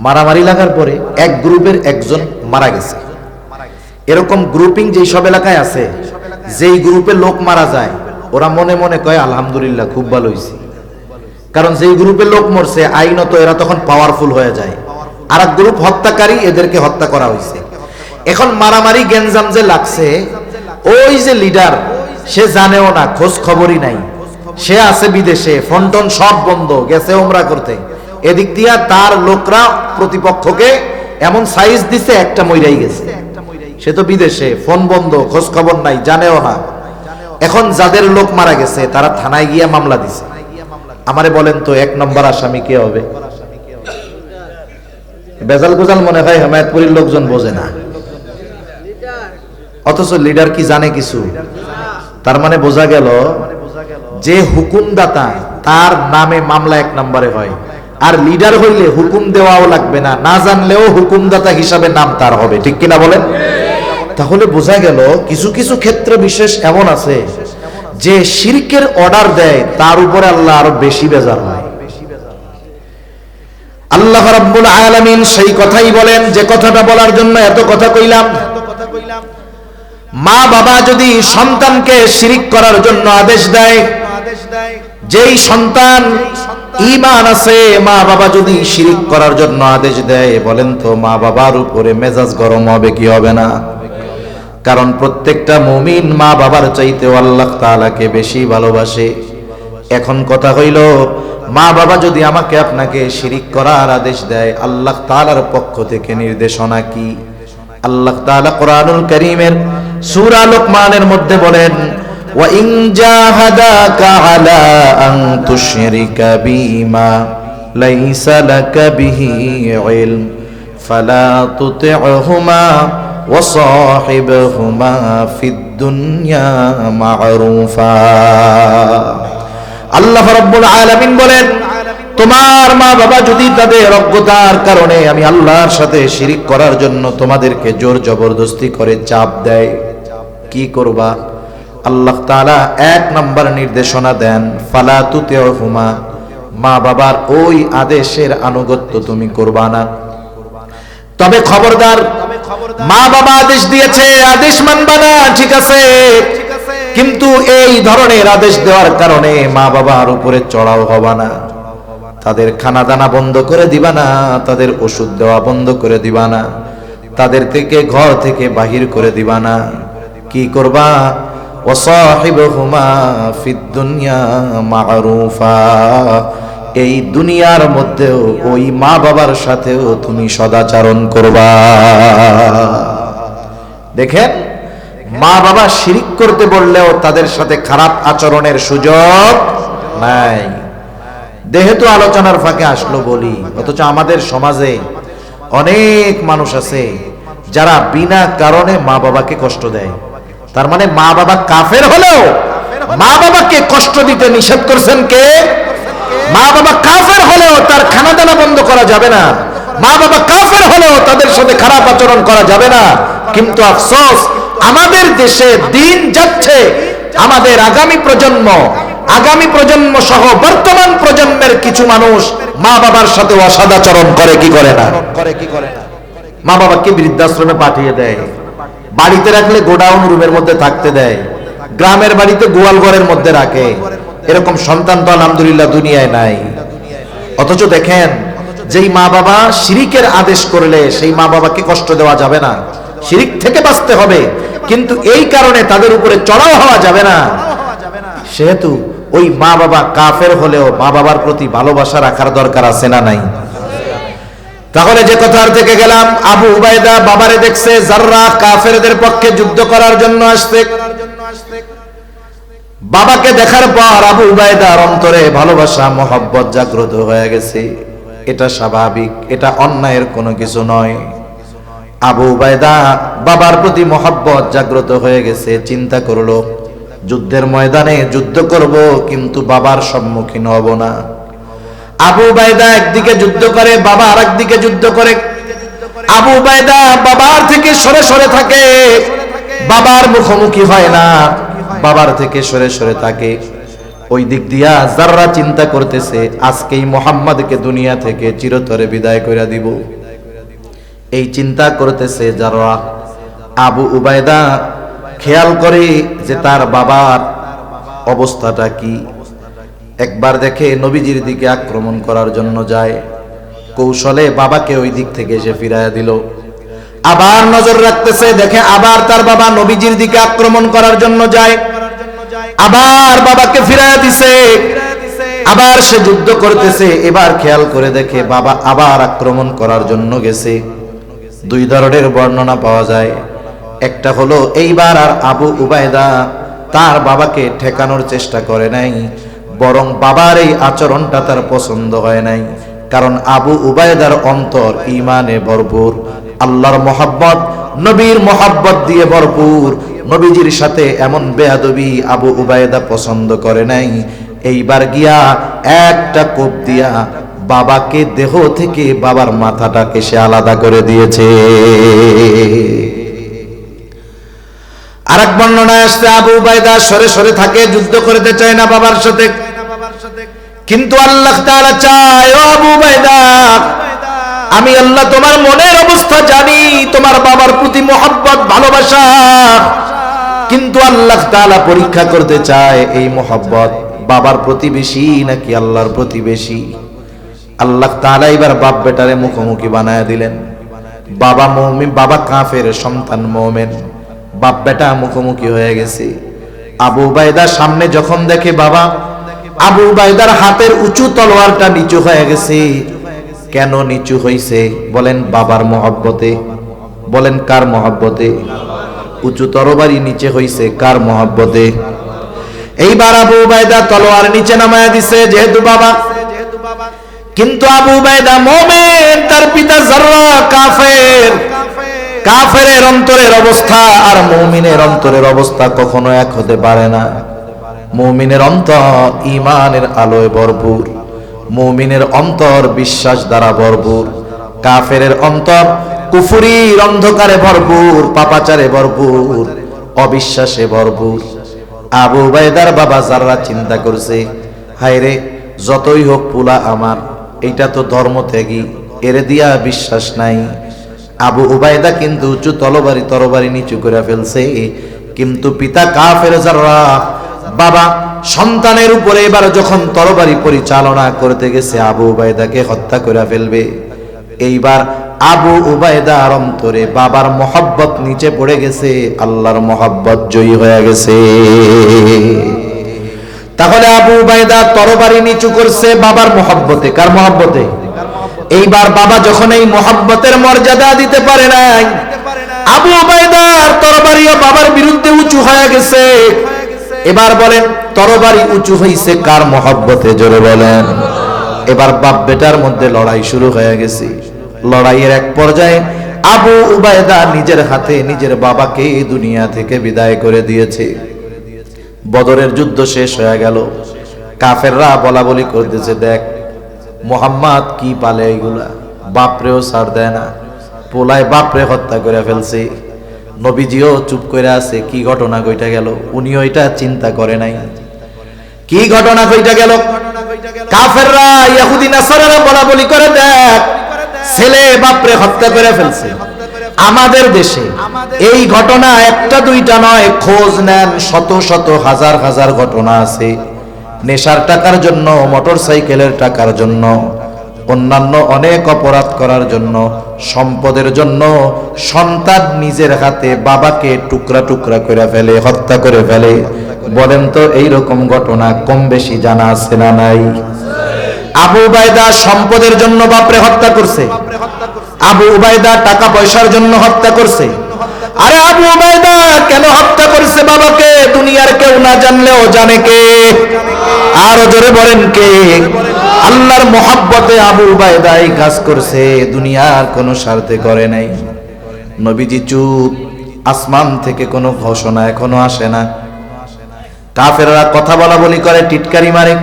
মারামারি লাগার পরে এক গ্রুপের একজন মারা গেছে। এরকম গ্রুপিং যেই সব এলাকায় আছে, যেই গ্রুপে লোক মারা যায় ওরা মনে মনে কয় আলহামদুলিল্লাহ খুব ভালো হয়েছে, কারণ যেই গ্রুপে লোক মরছে আইনত এরা তখন পাওয়ারফুল হয়ে যায়। আর এক গ্রুপ হত্যাকারী, এদেরকে হত্যা করা হয়েছে। এখন মারামারি গেঞ্জাম যে লাগছে, ওই যে লিডার সে জানেও না, খোঁজ খবরই নাই, সে আছে বিদেশে, ফোন টোন সব বন্ধ, গেছে ওমরা করতে। এদিক দিয়া তার লোকরা প্রতিপক্ষকে এমন সাইজ দিছে একটা মইরাই গেছে। সে তো বিদেশে, ফোন বন্ধ, খোঁজ খবর নাই, জানেও না। এখন যাদের লোক মারা গেছে তারা থানায় গিয়া মামলা দিছে। আমারে বলেন তো 1 নম্বর আসামি কে হবে? বেজাল গোজাল মনে হয় হেমায়তপুরীর লোকজন বোঝে না, অথচ লিডার কি জানে কিছু? তার মানে বোঝা গেল যে হুকুমদাতা তার নামে মামলা 1 নম্বরে হয়, আর লিডার হইলে হুকুম দেওয়াও লাগবে না, না জানলেও হুকুমদাতা হিসাবে নাম তার হবে। ঠিক কিনা বলেন? তাহলে বোঝা গেল কিছু কিছু ক্ষেত্র বিশেষ এমন আছে যে শিরকের অর্ডার দেয়, তার উপরে আল্লাহ আরো বেশি বেজার হয়। আল্লাহ রাব্বুল আলামিন সেই কথাই বলেন, যে কথাটা বলার জন্য এত কথা কইলাম। মা বাবা যদি সন্তানকে শিরিক করার জন্য আদেশ দেয়, যেই সন্তান ঈমান আছে, মা বাবা যদি শিরিক করার জন্য আদেশ দেয়, বলেন তো মা বাবার উপরে মেজাজ গরম হবে কি হবে না? কারণ প্রত্যেকটা মুমিন মা বাবার চাইতেও আল্লাহ তাআলাকে বেশি ভালোবাসে। এখন কথা হইল, মা বাবা যদি আমাকে আপনাকে শিরিক করার আদেশ দেয়, আল্লাহ তাআলার পক্ষ থেকে নির্দেশনা কি? আল্লাহ তাআলা কোরআনুল কারীমের সূরা লুকমানের মধ্যে বলেন, ওয়া ইন জাহাদাকা আলা আন তুশরিকা বিমা লাইসা লাকা বিহি ইলম ফালা তুতি'হুমা ওয়া সাহিবহুমা ফিদ দুনিয়া মা'রুফা। আল্লাহ রাব্বুল আলামিন বলেন, তোমার মা বাবা যদি তাদের অজ্ঞতার কারণে আমি আল্লাহর সাথে শিরিক করার জন্য তোমাদেরকে জোর জবরদস্তি করে চাপ দেয়, কি করবা? আল্লাহ তাআলা 1 নম্বর নির্দেশনা দেন, ফালা তুতি'হুমা, মা বাবার ওই আদেশের আনুগত্য তুমি করবা না। তবে খবরদার, মা বাবা আদেশ দিয়েছে, আদেশ মানবা না, ঠিক আছে, কিন্তু এই ধরনের আদেশ দেওয়ার কারণে মা বাবার উপরে চড়াও হবা না। তাদের খানা দানা বন্ধ করে দিবা না, তাদের ওষুধ দেওয়া বন্ধ করে দিবা না, তাদের থেকে ঘর থেকে বাহির করে দিবা না। কি করবা? ওয়াসাহিবহুমা ফিদ দুনিয়া মা'রুফা, এই দুনিয়ার মধ্যেও ওই মা বাবার সাথেও তুমি সদাচরণ করবা। দেখেন, মা বাবা শিরিক করতে বললেও তাদের সাথে খারাপ আচরণের সুযোগ নাই। যেহেতু আলোচনার ফাঁকে আসলো বলি, অথচ আমাদের সমাজে অনেক মানুষ আছে যারা বিনা কারণে মা বাবাকে কষ্ট দেয়। তার মানে মা বাবা কাফের হলেও মা বাবাকে কষ্ট দিতে নিষেধ করছেন কে? মা বাবা কাফের হলেও তার খানা দানা বন্ধ করা যাবে না, মা বাবা কাফের হলেও তাদের সাথে খারাপ আচরণ করা যাবে না। কিন্তু আফসোস, আমাদের দেশে দিন যাচ্ছে, আমাদের আগামী প্রজন্ম সহ বর্তমান প্রজন্মের কিছু মানুষ মা বাবার সাথে অসদাচরণ করে কি করে না? মা বাবাকে বৃদ্ধাশ্রমে পাঠিয়ে দেয়, বাড়িতে রাখলে গোডাউন রুমের মধ্যে থাকতে দেয়, গ্রামের বাড়িতে গোয়াল ঘরের মধ্যে রাখে। এরকম সন্তান তো আলহামদুলিল্লাহ দুনিয়ায় নাই। অথচ দেখেন, যেই মা বাবা শিরিকের আদেশ করলে সেই মা বাবাকে কষ্ট দেওয়া যাবে না, শিরিক থেকে বাঁচতে হবে, কিন্তু এই কারণে তাদের উপরে চড়াও হওয়া যাবে না। সেহেতু ওই মা বাবা কাফের হলেও মা বাবার প্রতি ভালোবাসা রাখার দরকার আছে না নাই? তাহলে যে কথার থেকে গেলাম, আবু উবাইদা বাবারে দেখছে যাররা কাফেরদের পক্ষে যুদ্ধ করার জন্য আসছে। বাবাকে দেখার পর আবু উবাইদার অন্তরে ভালোবাসা মহব্বত জাগ্রত হয়ে গেছে। এটা স্বাভাবিক, এটা অন্যায়ের কোনো কিছু নয়। আবু উবাইদা বাবার প্রতি মহব্বত জাগ্রত হয়ে গেছে, চিন্তা করলো যুদ্ধের ময়দানে যুদ্ধ করব, কিন্তু বাবার সম্মুখীন হব না। আবু উবাইদা একদিকে যুদ্ধ করে, বাবা আরেকদিকে যুদ্ধ করে। আবু উবাইদা বাবার থেকে সরে সরে থাকে, বাবার মুখোমুখি হয় না, বাবার থেকে সরে সরে থাকে। ওই দিক দিয়া যারা চিন্তা করতেছে আজকেই মুহাম্মদকে দুনিয়া থেকে চিরতরে বিদায় করে দিব, এই চিন্তা করতেছে যারা। আবু উবায়দা খেয়াল করে যে তার বাবার অবস্থাটা কি। একবার দেখে নবীজির দিকে আক্রমণ করার জন্য যায়, কৌশলে বাবাকে ওই দিক থেকে সে ফিরাইয়া দিল। আবার নজর রাখতেছে, দেখে আবার তার বাবা নবীজির দিকে আক্রমণ করার জন্য যায়, আবার বাবাকে ফিরাইয়া দিছে। আবার সে যুদ্ধ করতেছে, এবার খেয়াল করে দেখে বাবা আবার আক্রমণ করার জন্য গেছে। দুই ধরনের বর্ণনা পাওয়া যায়। একটা হলো এইবার আর আবু উবায়দা তার বাবাকে ঠেকানোর চেষ্টা করে নাই, বরং বাবার এই আচরণটা তার পছন্দ হয় নাই। কারণ আবু উবায়দার অন্তর ঈমানে ভরপুর, আল্লাহর মহব্বত, নবীর মহব্বত দিয়ে ভরপুর। নবীজির সাথে এমন বেয়াদবি আবু উবায়দা পছন্দ করে নাই। এইবার গিয়া একটা কোপ দিয়া বাবাকে দেহ থেকে বাবার মাথাটাকে সে আলাদা করে দিয়েছে। আরেক বর্ণনায় আসছে আবু উবায়দা সরে সরে থাকে, যুদ্ধ করতে চায় না বাবার সাথে। কিন্তু আল্লাহ তাআলা চায়, ও আবু উবায়দা, আমি আল্লাহ তোমার মনের অবস্থা জানি, তোমার বাবার প্রতি মহব্বত ভালোবাসা। কিন্তু আল্লাহ তাআলা পরীক্ষা করতে চায় এই মহব্বত বাবার প্রতি বেশি নাকি আল্লাহর প্রতি বেশি। আল্লাহ তাআলা এবার বাপ বেটারে মুখোমুখি বানায় দিলেন। বাবা মুমিন, বাবা কাফের, সন্তান মুমিন। বাপ বেটা মুখোমুখি হয়ে গেছে। আবু উবায়দা সামনে যখন দেখে বাবা, আবু উবায়দার হাতের উঁচু তলোয়ারটা নিচু হয়ে গেছে। কেন নিচু হইছে? বলেন বাবার মহব্বতে। বলেন কার মহব্বতে? উঁচু তরবারি নিচে হইছে কার মহব্বতে? এইবার আবু উবায়দা তলোয়ার নিচে নামায়া দিছে যেহেতু বাবা। কিন্তু আবু উবায়দা মুমিন, তার পিতা যাররা কাফের। কাফেরের অন্তরের অবস্থা আর মুমিনের অন্তরের অবস্থা কখনো এক হতে পারে না। মুমিনের অন্তর ঈমানের আলোয় ভরপুর, মুমিনের অন্তর বিশ্বাস দ্বারা ভরপুর। কাফেরের অন্তর কুফরির অন্ধকারে ভরপুর, পাপাচারে ভরপুর, অবিশ্বাসে ভরপুর। আবু উবায়দার বাবা যাররা চিন্তা করছে, হায়রে যতই হোক পুলা আমার, এইটা তো ধর্ম ত্যাগী, এরে দিয়া বিশ্বাস নাই। আবু উবায়দা কিন্তু উঁচু তরবারি নিচু করে ফেলছে। কিন্তু পিতা কাফের যাররা, বাবা সন্তানের উপরে এবার যখন তরবারি পরিচালনা করতে গেছে আবু উবায়দাকে হত্যা করে ফেলবে। এইবার আবু উবায়দার অন্তরে বাবার মহব্বত নিচে পড়ে গেছে, আল্লাহর মহব্বত জয়ী হয়ে গেছে। তাহলে আবু উবায়দা তরবারি নিচু করছে বাবার মহব্বতে। কার মহব্বতে? এইবার বাবা যখন এই মহব্বতের মর্যাদা দিতে পারে নাই, আবু উবায়দার তরবারিও বাবার বিরুদ্ধে উঁচু হয়ে গেছে। এবার বলেন তরবারি উঁচু হইছে কার মহব্বতে? জোরে বলেন। এবার বাপ বেটার মধ্যে লড়াই শুরু হয়ে গেছে। লড়াইয়ের এক পর্যায়ে আবু উবায়দা নিজের হাতে নিজের বাবাকে দুনিয়া থেকে বিদায় করে দিয়েছে। বদরের যুদ্ধ শেষ হয়ে গেল। কাফেররা বলা বলি করতেছে, দেখ মুহাম্মদ কি পালে এইগুলা, বাপরেও ছাড় দেয় না, পোলায় বাপরে হত্যা করে ফেলছে। নবীজিও চুপ করে আছে। কি ঘটনা ঘইটা গেল উনিও এটা চিন্তা করে নাই। কি ঘটনা ঘইটা গেল? কাফেররা ইহুদি নাসারারা বলা বলি করে, দেখ ছেলে বাপরে হত্যা করে ফেলছে। আমাদের দেশে এই ঘটনা একটা দুইটা নয়, খোঁজ নেন শত শত হাজার হাজার ঘটনা আছে। নেশার টাকার জন্য, মোটর সাইকেলের টাকার জন্য, অন্যান্য অনেক অপরাধ করার জন্য, সম্পদের জন্য সন্তান নিজের হাতে বাবাকে টুকরা টুকরা করে ফেলে, হত্যা করে ফেলে। বলেন তো এইরকম ঘটনা কম বেশি জানা আছে না নাই? আবু উবায়দা সম্পদের জন্য বাপরে হত্যা করছে। আবু উবায়দা টাকা পয়সার জন্য হত্যা করছে। আরে আবু উবায়দা কেন হত্যা করছে বাবাকে? দুনিয়ার কেউ না জানলেও জানে কে? আরো জোরে বলেন কে? আল্লাহর মহব্বতে আবু উবায়দা এই কাজ করছে, দুনিয়ার কোনো স্বার্থে করে নাই। নবীজি চুপ। আসমান থেকে কোনো ঘোষণা এখনো আসে না। কাফেররা কথা বলা বলি করে, টিটকারি মারে।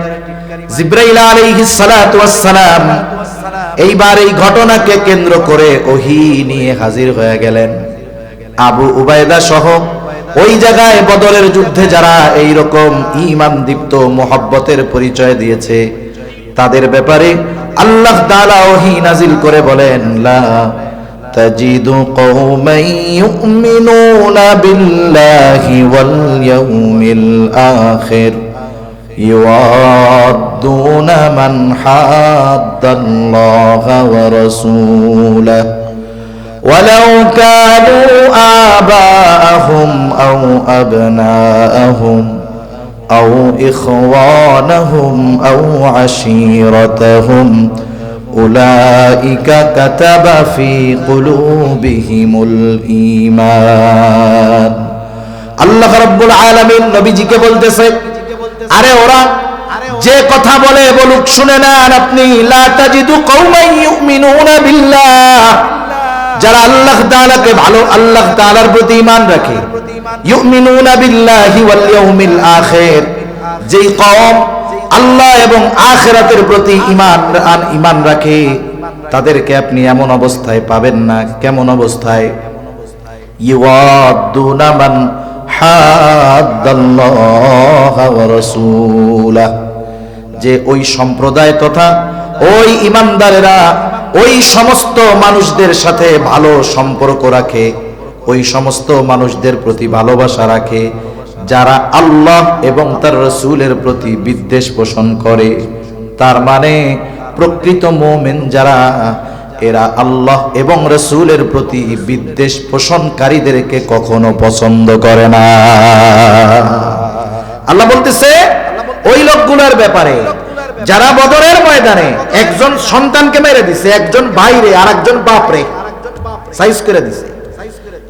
জিবরাইল আলাইহিস সালাতু ওয়াস সালাম এইবার এই ঘটনাকে কেন্দ্র করে ওহী নিয়ে হাজির হয়ে গেলেন। আবু উবায়দা সহ ওই জায়গায় বদরের যুদ্ধে যারা এই রকম ঈমান দীপ্ত মোহাব্বতের পরিচয় দিয়েছে তাদের ব্যাপারে আল্লাহ তাআলা ওহী নাজিল করে বলেন, লা তাজিদু কওমান ইউমিনুনা বিল্লাহি ওয়াল ইয়াউমিল আখির ইউআদ্দুনা মান হাদ্দাল্লাহা ওয়া রাসূলাহু ওয়ালাউ কানু আবাআহুম আও আবনাআহুম أو إخوانهم أو عشيرتهم أولئك كتب في قلوبهم الإيمان আল্লাহ রাব্বুল আলামিন নবীজিকে বলতেছে, আরে ওরা যে কথা বলে বলুক, শুনে নেন আপনি। লা তাজিদু কওমান ইউমিনুনা বিল্লাহ, যারা আল্লাহ তাআলাকে ভালো, আল্লাহ তাআলার প্রতি ঈমান রাখে, ইউমিনুনা বিল্লাহি ওয়াল ইয়াউমিল আখির, যেই কওম আল্লাহ এবং আখিরাতের প্রতি ঈমান রাখে তাদেরকে আপনি এমন অবস্থায় পাবেন না। কেমন অবস্থায়? ইউআদ্দুনা মান হাদ্দাল্লাহা ওয়া রাসূলাহু, যে ওই সম্প্রদায় তথা ওই ঈমানদারেরা ওই সমস্ত মানুষদের সাথে ভালো সম্পর্ক রাখে, ওই সমস্ত মানুষদের প্রতি ভালোবাসা রাখে যারা আল্লাহ এবং তার রাসূলের প্রতি বিদ্বেষ পোষণ করে। তার মানে প্রকৃত মুমিন যারা, এরা আল্লাহ এবং রাসূলের প্রতি বিদ্বেষ পোষণকারীদেরকে কখনো পছন্দ করে না। আল্লাহ বলতেছে ওই লোকগুলোর ব্যাপারে যারা বদরের ময়দানে একজন সন্তানকে মেরে দিছে, একজন ভাইরে আর একজন বাপরে সাইজ করে দিছে।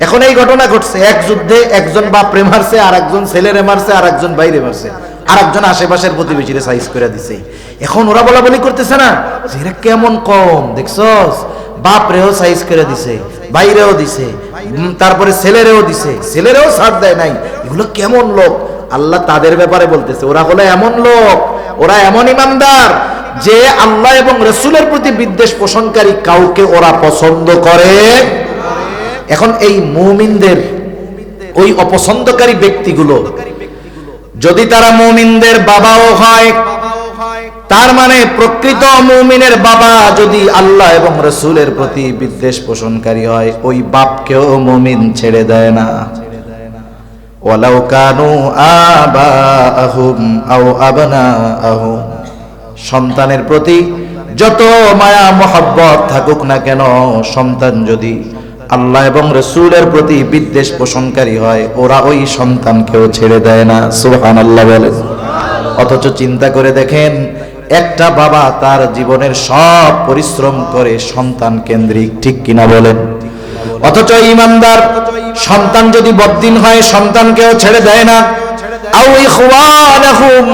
এখন এই ঘটনা ঘটছে, এক যুদ্ধে একজন বাপরে মারছে, আর একজন ছেলেরে মারছে, আর একজন ভাইরে মারছে, আর একজন আশেপাশের প্রতিবেশীরে সাইজ করে দিছে। এখন ওরা বলা বলি করতেছে না, এরা কেমন কম দেখছস, বাপরেও সাইজ করে দিছে, ভাইরেও দিছে, তারপরে ছেলেরেও দিছে, ছেলেরেও ছাড় দেয় নাই, এগুলো কেমন লোক। আল্লাহ তাদের ব্যাপারে বলতেছে, ওরা হলো এমন লোক, ওরা এমন ইমানদার যে আল্লাহ এবং রাসূলের প্রতি বিদ্বেষ পোষণকারী কাউকে ওরা পছন্দ করে। এখন এই মুমিনদের ওই অপছন্দকারী ব্যক্তিগুলো যদি তারা মুমিনদের বাবাও হয়, তার মানে প্রকৃত মুমিনের বাবা যদি আল্লাহ এবং রাসূলের প্রতি বিদ্বেষ পোষণকারী হয়, ওই বাপকেও মুমিন ছেড়ে দেয় না। ওয়ালাউ কানু আবাআহুম আও আবনাআহুম, সন্তানের প্রতি যত মায়া মহব্বত থাকুক না কেন, সন্তান যদি আল্লাহ এবং রাসূলের প্রতি বিদ্বেষ পোষণকারী হয়, ওরা ওই সন্তানকেও ছেড়ে দেয় না। সুবহানাল্লাহ বলেন। অথচ চিন্তা করে দেখেন, একটা বাবা তার জীবনের সব পরিশ্রম করে সন্তান কেন্দ্রিক, ঠিক কিনা বলেন? অথচ ঈমানদার সন্তান যদি বদ্দিন হয়, সন্তানকেও ছেড়ে দেয় না। আও ইখওয়ানাহুম,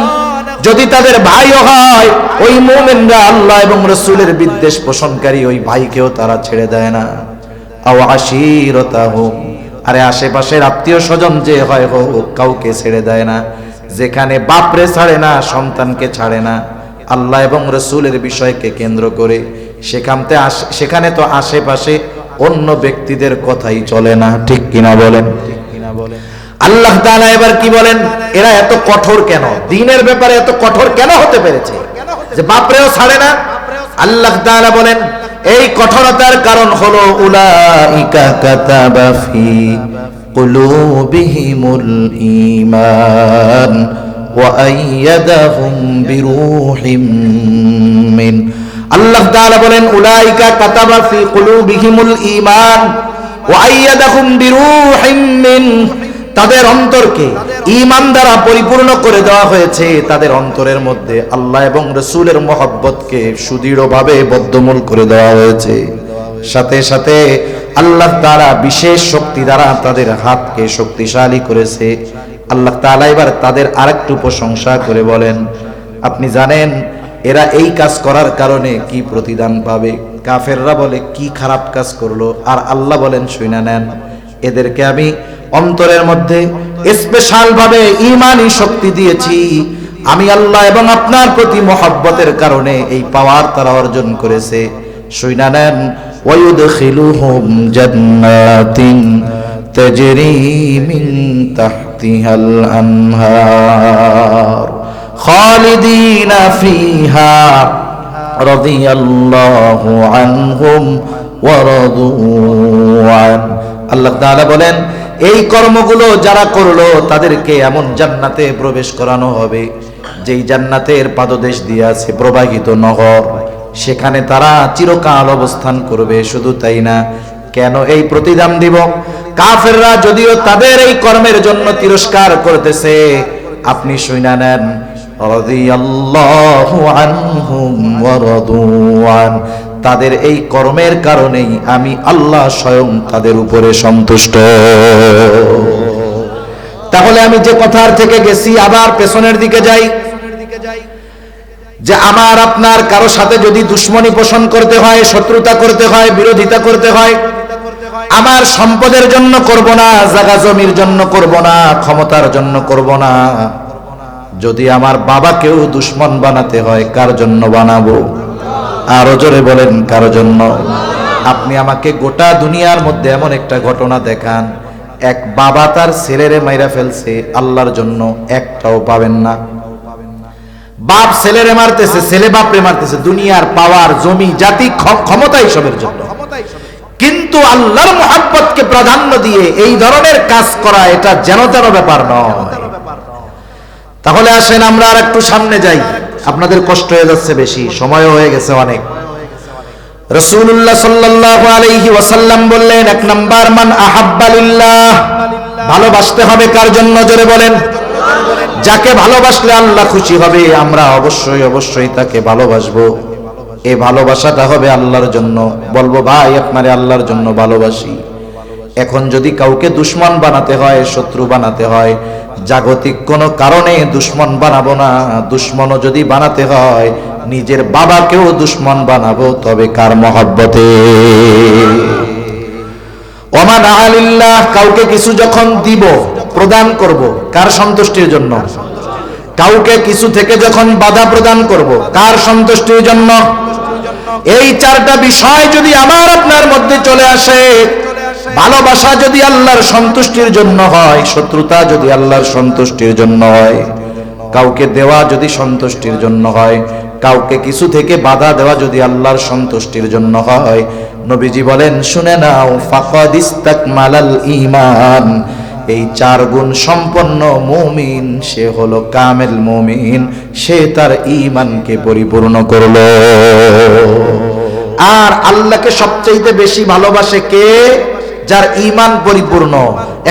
যদি তাদের ভাইও হয়, ওই মুমিনরা আল্লাহ এবং রাসূলের বিদ্বেষ পোষণকারী ওই ভাইকেও তারা ছেড়ে দেয় না। আও আশীরাতাহুম, আরে আশেপাশের আত্মীয় স্বজন যে হয় হোক, কাউকে ছেড়ে দেয় না। যেখানে বাপরে ছাড়ে না, সন্তানকে ছাড়ে না, আল্লাহ এবং রাসূলের বিষয়কে কেন্দ্র করে, সেখানে তো আশেপাশে অন্য ব্যক্তিদের কথাই চলে না, ঠিক কিনা বলেন? আল্লাহ তাআলা এবার কি বলেন, এরা এত কঠোর কেন, দ্বীনের ব্যাপারে এত কঠোর কেন হতে পেরেছে যে বাপরেও ছাড়ে না? আল্লাহ তাআলা বলেন এই কঠোরতার কারণ হলো উলাইকা কাতাবা ফি কুলুবিহিমুল ঈমান ওয়া আইয়াদাহুম বিরূহিম মিন। আল্লাহ তাআলা বলেন উলাইকা কাতাবা ফি কুলুবিহিমুল ঈমান ওয়া আইয়াদাহুম বিরূহিম মিন, তাদের অন্তরকে ঈমান দ্বারা পরিপূর্ণ করে দেওয়া হয়েছে, তাদের অন্তরের মধ্যে আল্লাহ এবং রাসূলের মহব্বতকে সুদৃঢ়ভাবে বদ্ধমূল করে দেওয়া হয়েছে। সাথে সাথে আল্লাহ তাআলা বিশেষ শক্তি দ্বারা তাদের হাতকে শক্তিশালী করেছে। আল্লাহ তাআলা এবার তাদের আরেকটু প্রশংসা করে বলেন, আপনি জানেন এরা এই কাজ করার কারণে কি প্রতিদান পাবে? কাফেররা বলে কি খারাপ কাজ করলো, আর আল্লাহ বলেন শুনে নেন, এদেরকে আমি অন্তরের মধ্যে স্পেশাল ভাবে ঈমানি শক্তি দিয়েছি। আমি আল্লাহ এবং আপনার প্রতি মহব্বতের কারণে এই পাওয়ার তারা অর্জন করেছে। শুনে নেন, ওয়ায়ুদখিলুহুম জান্নাতিন তাজরি মিন তাহতিহাল আনহার খালিদিনা ফিহা রাদিয়াল্লাহু আনহুম ওয়া রাদু আন। আল্লাহ তাআলা বলেন, এই কর্মগুলো যারা করলো তাদেরকে এমন জান্নাতে প্রবেশ করানো হবে যেই জান্নাতের পাদদেশ দিয়ে আছে প্রবাহিত নহর, সেখানে তারা চিরকাল অবস্থান করবে। শুধু তাই না, কেন এই প্রতিদান দিব? কাফেররা যদিও তাদের এই কর্মের জন্য তিরস্কার করতেছে, আপনি শুনে নেন, রাদিয়াল্লাহু আনহুম ওয়া রাদু আন, তাদের এই কর্মের কারণেই আমি আল্লাহ স্বয়ং তাদের উপরে সন্তুষ্ট। তাহলে আমি যে কথার থেকে গেছি আবার পেছনের দিকে যাই, যে আমার আপনার কারো সাথে যদি দুশ্মনী পোষণ করতে হয়, শত্রুতা করতে হয়, বিরোধিতা করতে হয়, আমার সম্পদের জন্য করব না, জায়গা জমির জন্য করব না, ক্ষমতার জন্য করব না। যদি আমার বাবাকেও দুশ্মন বানাতে হয়, কার জন্য বানাবো? আরো জোরে বলেন, কার জন্য? আপনি আমাকে গোটা দুনিয়ার মধ্যে এমন একটা ঘটনা দেখান, এক বাবা তার ছেলেরে মাইরা ফেলছে, আল্লাহর জন্য একটাও পাবেন না। বাপ ছেলেরে মারতেছে, ছেলে বাপরে মারতেছে, দুনিয়ার পাওয়ার, জমি, জাতি, ক্ষমতা এসবের জন্য। কিন্তু আল্লাহর মুহাব্বতকে প্রাধান্য দিয়ে এই ধরনের কাজ করা, এটা যেন তেন ব্যাপার নয়। তাহলে আসেন আমরা আর একটু সামনে যাই, আপনাদের কষ্ট হয়ে যাচ্ছে বেশি, সময় হয়ে গেছে অনেক। রাসূলুল্লাহ সাল্লাল্লাহু আলাইহি ওয়াসাল্লাম বললেন, এক নাম্বার, মান আহাব্বা লিল্লাহ, ভালোবাসতে হবে কার জন্য? জোরে বলেন। যাকে ভালোবাসলে আল্লাহ খুশি হবে, আমরা অবশ্যই অবশ্যই তাকে ভালোবাসবো। এই ভালোবাসাটা হবে আল্লাহর জন্য। বলবো, ভাই আপনারে আল্লাহর জন্য ভালোবাসি। এখন যদি কাউকে দুশ্মন বানাতে হয়, শত্রু বানাতে হয়, জাগতিক কোনো কারণে দুশ্মন বানাবো না। দুশ্মনও যদি বানাতে হয়, নিজের বাবাকেও দুশ্মন বানাবো, তবে কার মহব্বতে? ওমান আলিল্লাহ, কাউকে কিছু যখন দিব, প্রদান করব, কার সন্তুষ্টির জন্য? কাউকে কিছু থেকে যখন বাধা প্রদান করব, কার সন্তুষ্টির জন্য? এই চারটা বিষয় যদি আমার আপনার মধ্যে চলে আসে, ভালোবাসা যদি আল্লাহর সন্তুষ্টির জন্য হয়, শত্রুতা যদি আল্লাহর সন্তুষ্টির জন্য হয়, কাউকে দেওয়া যদি সন্তুষ্টির জন্য হয়, কাউকে কিছু থেকে বাধা দেওয়া যদি আল্লাহর সন্তুষ্টির জন্য হয়, নবীজি বলেন, শুনে নাও, ফাকাদ ইস্তাকমালাল ঈমান, এই চার গুণ সম্পন্ন মুমিন, সে হলো কামেল মুমিন, সে তার ঈমানকে পরিপূর্ণ করলো। আর আল্লাহকে সবচেয়ে বেশি ভালোবাসে কে? যার ঈমান পরিপূর্ণ।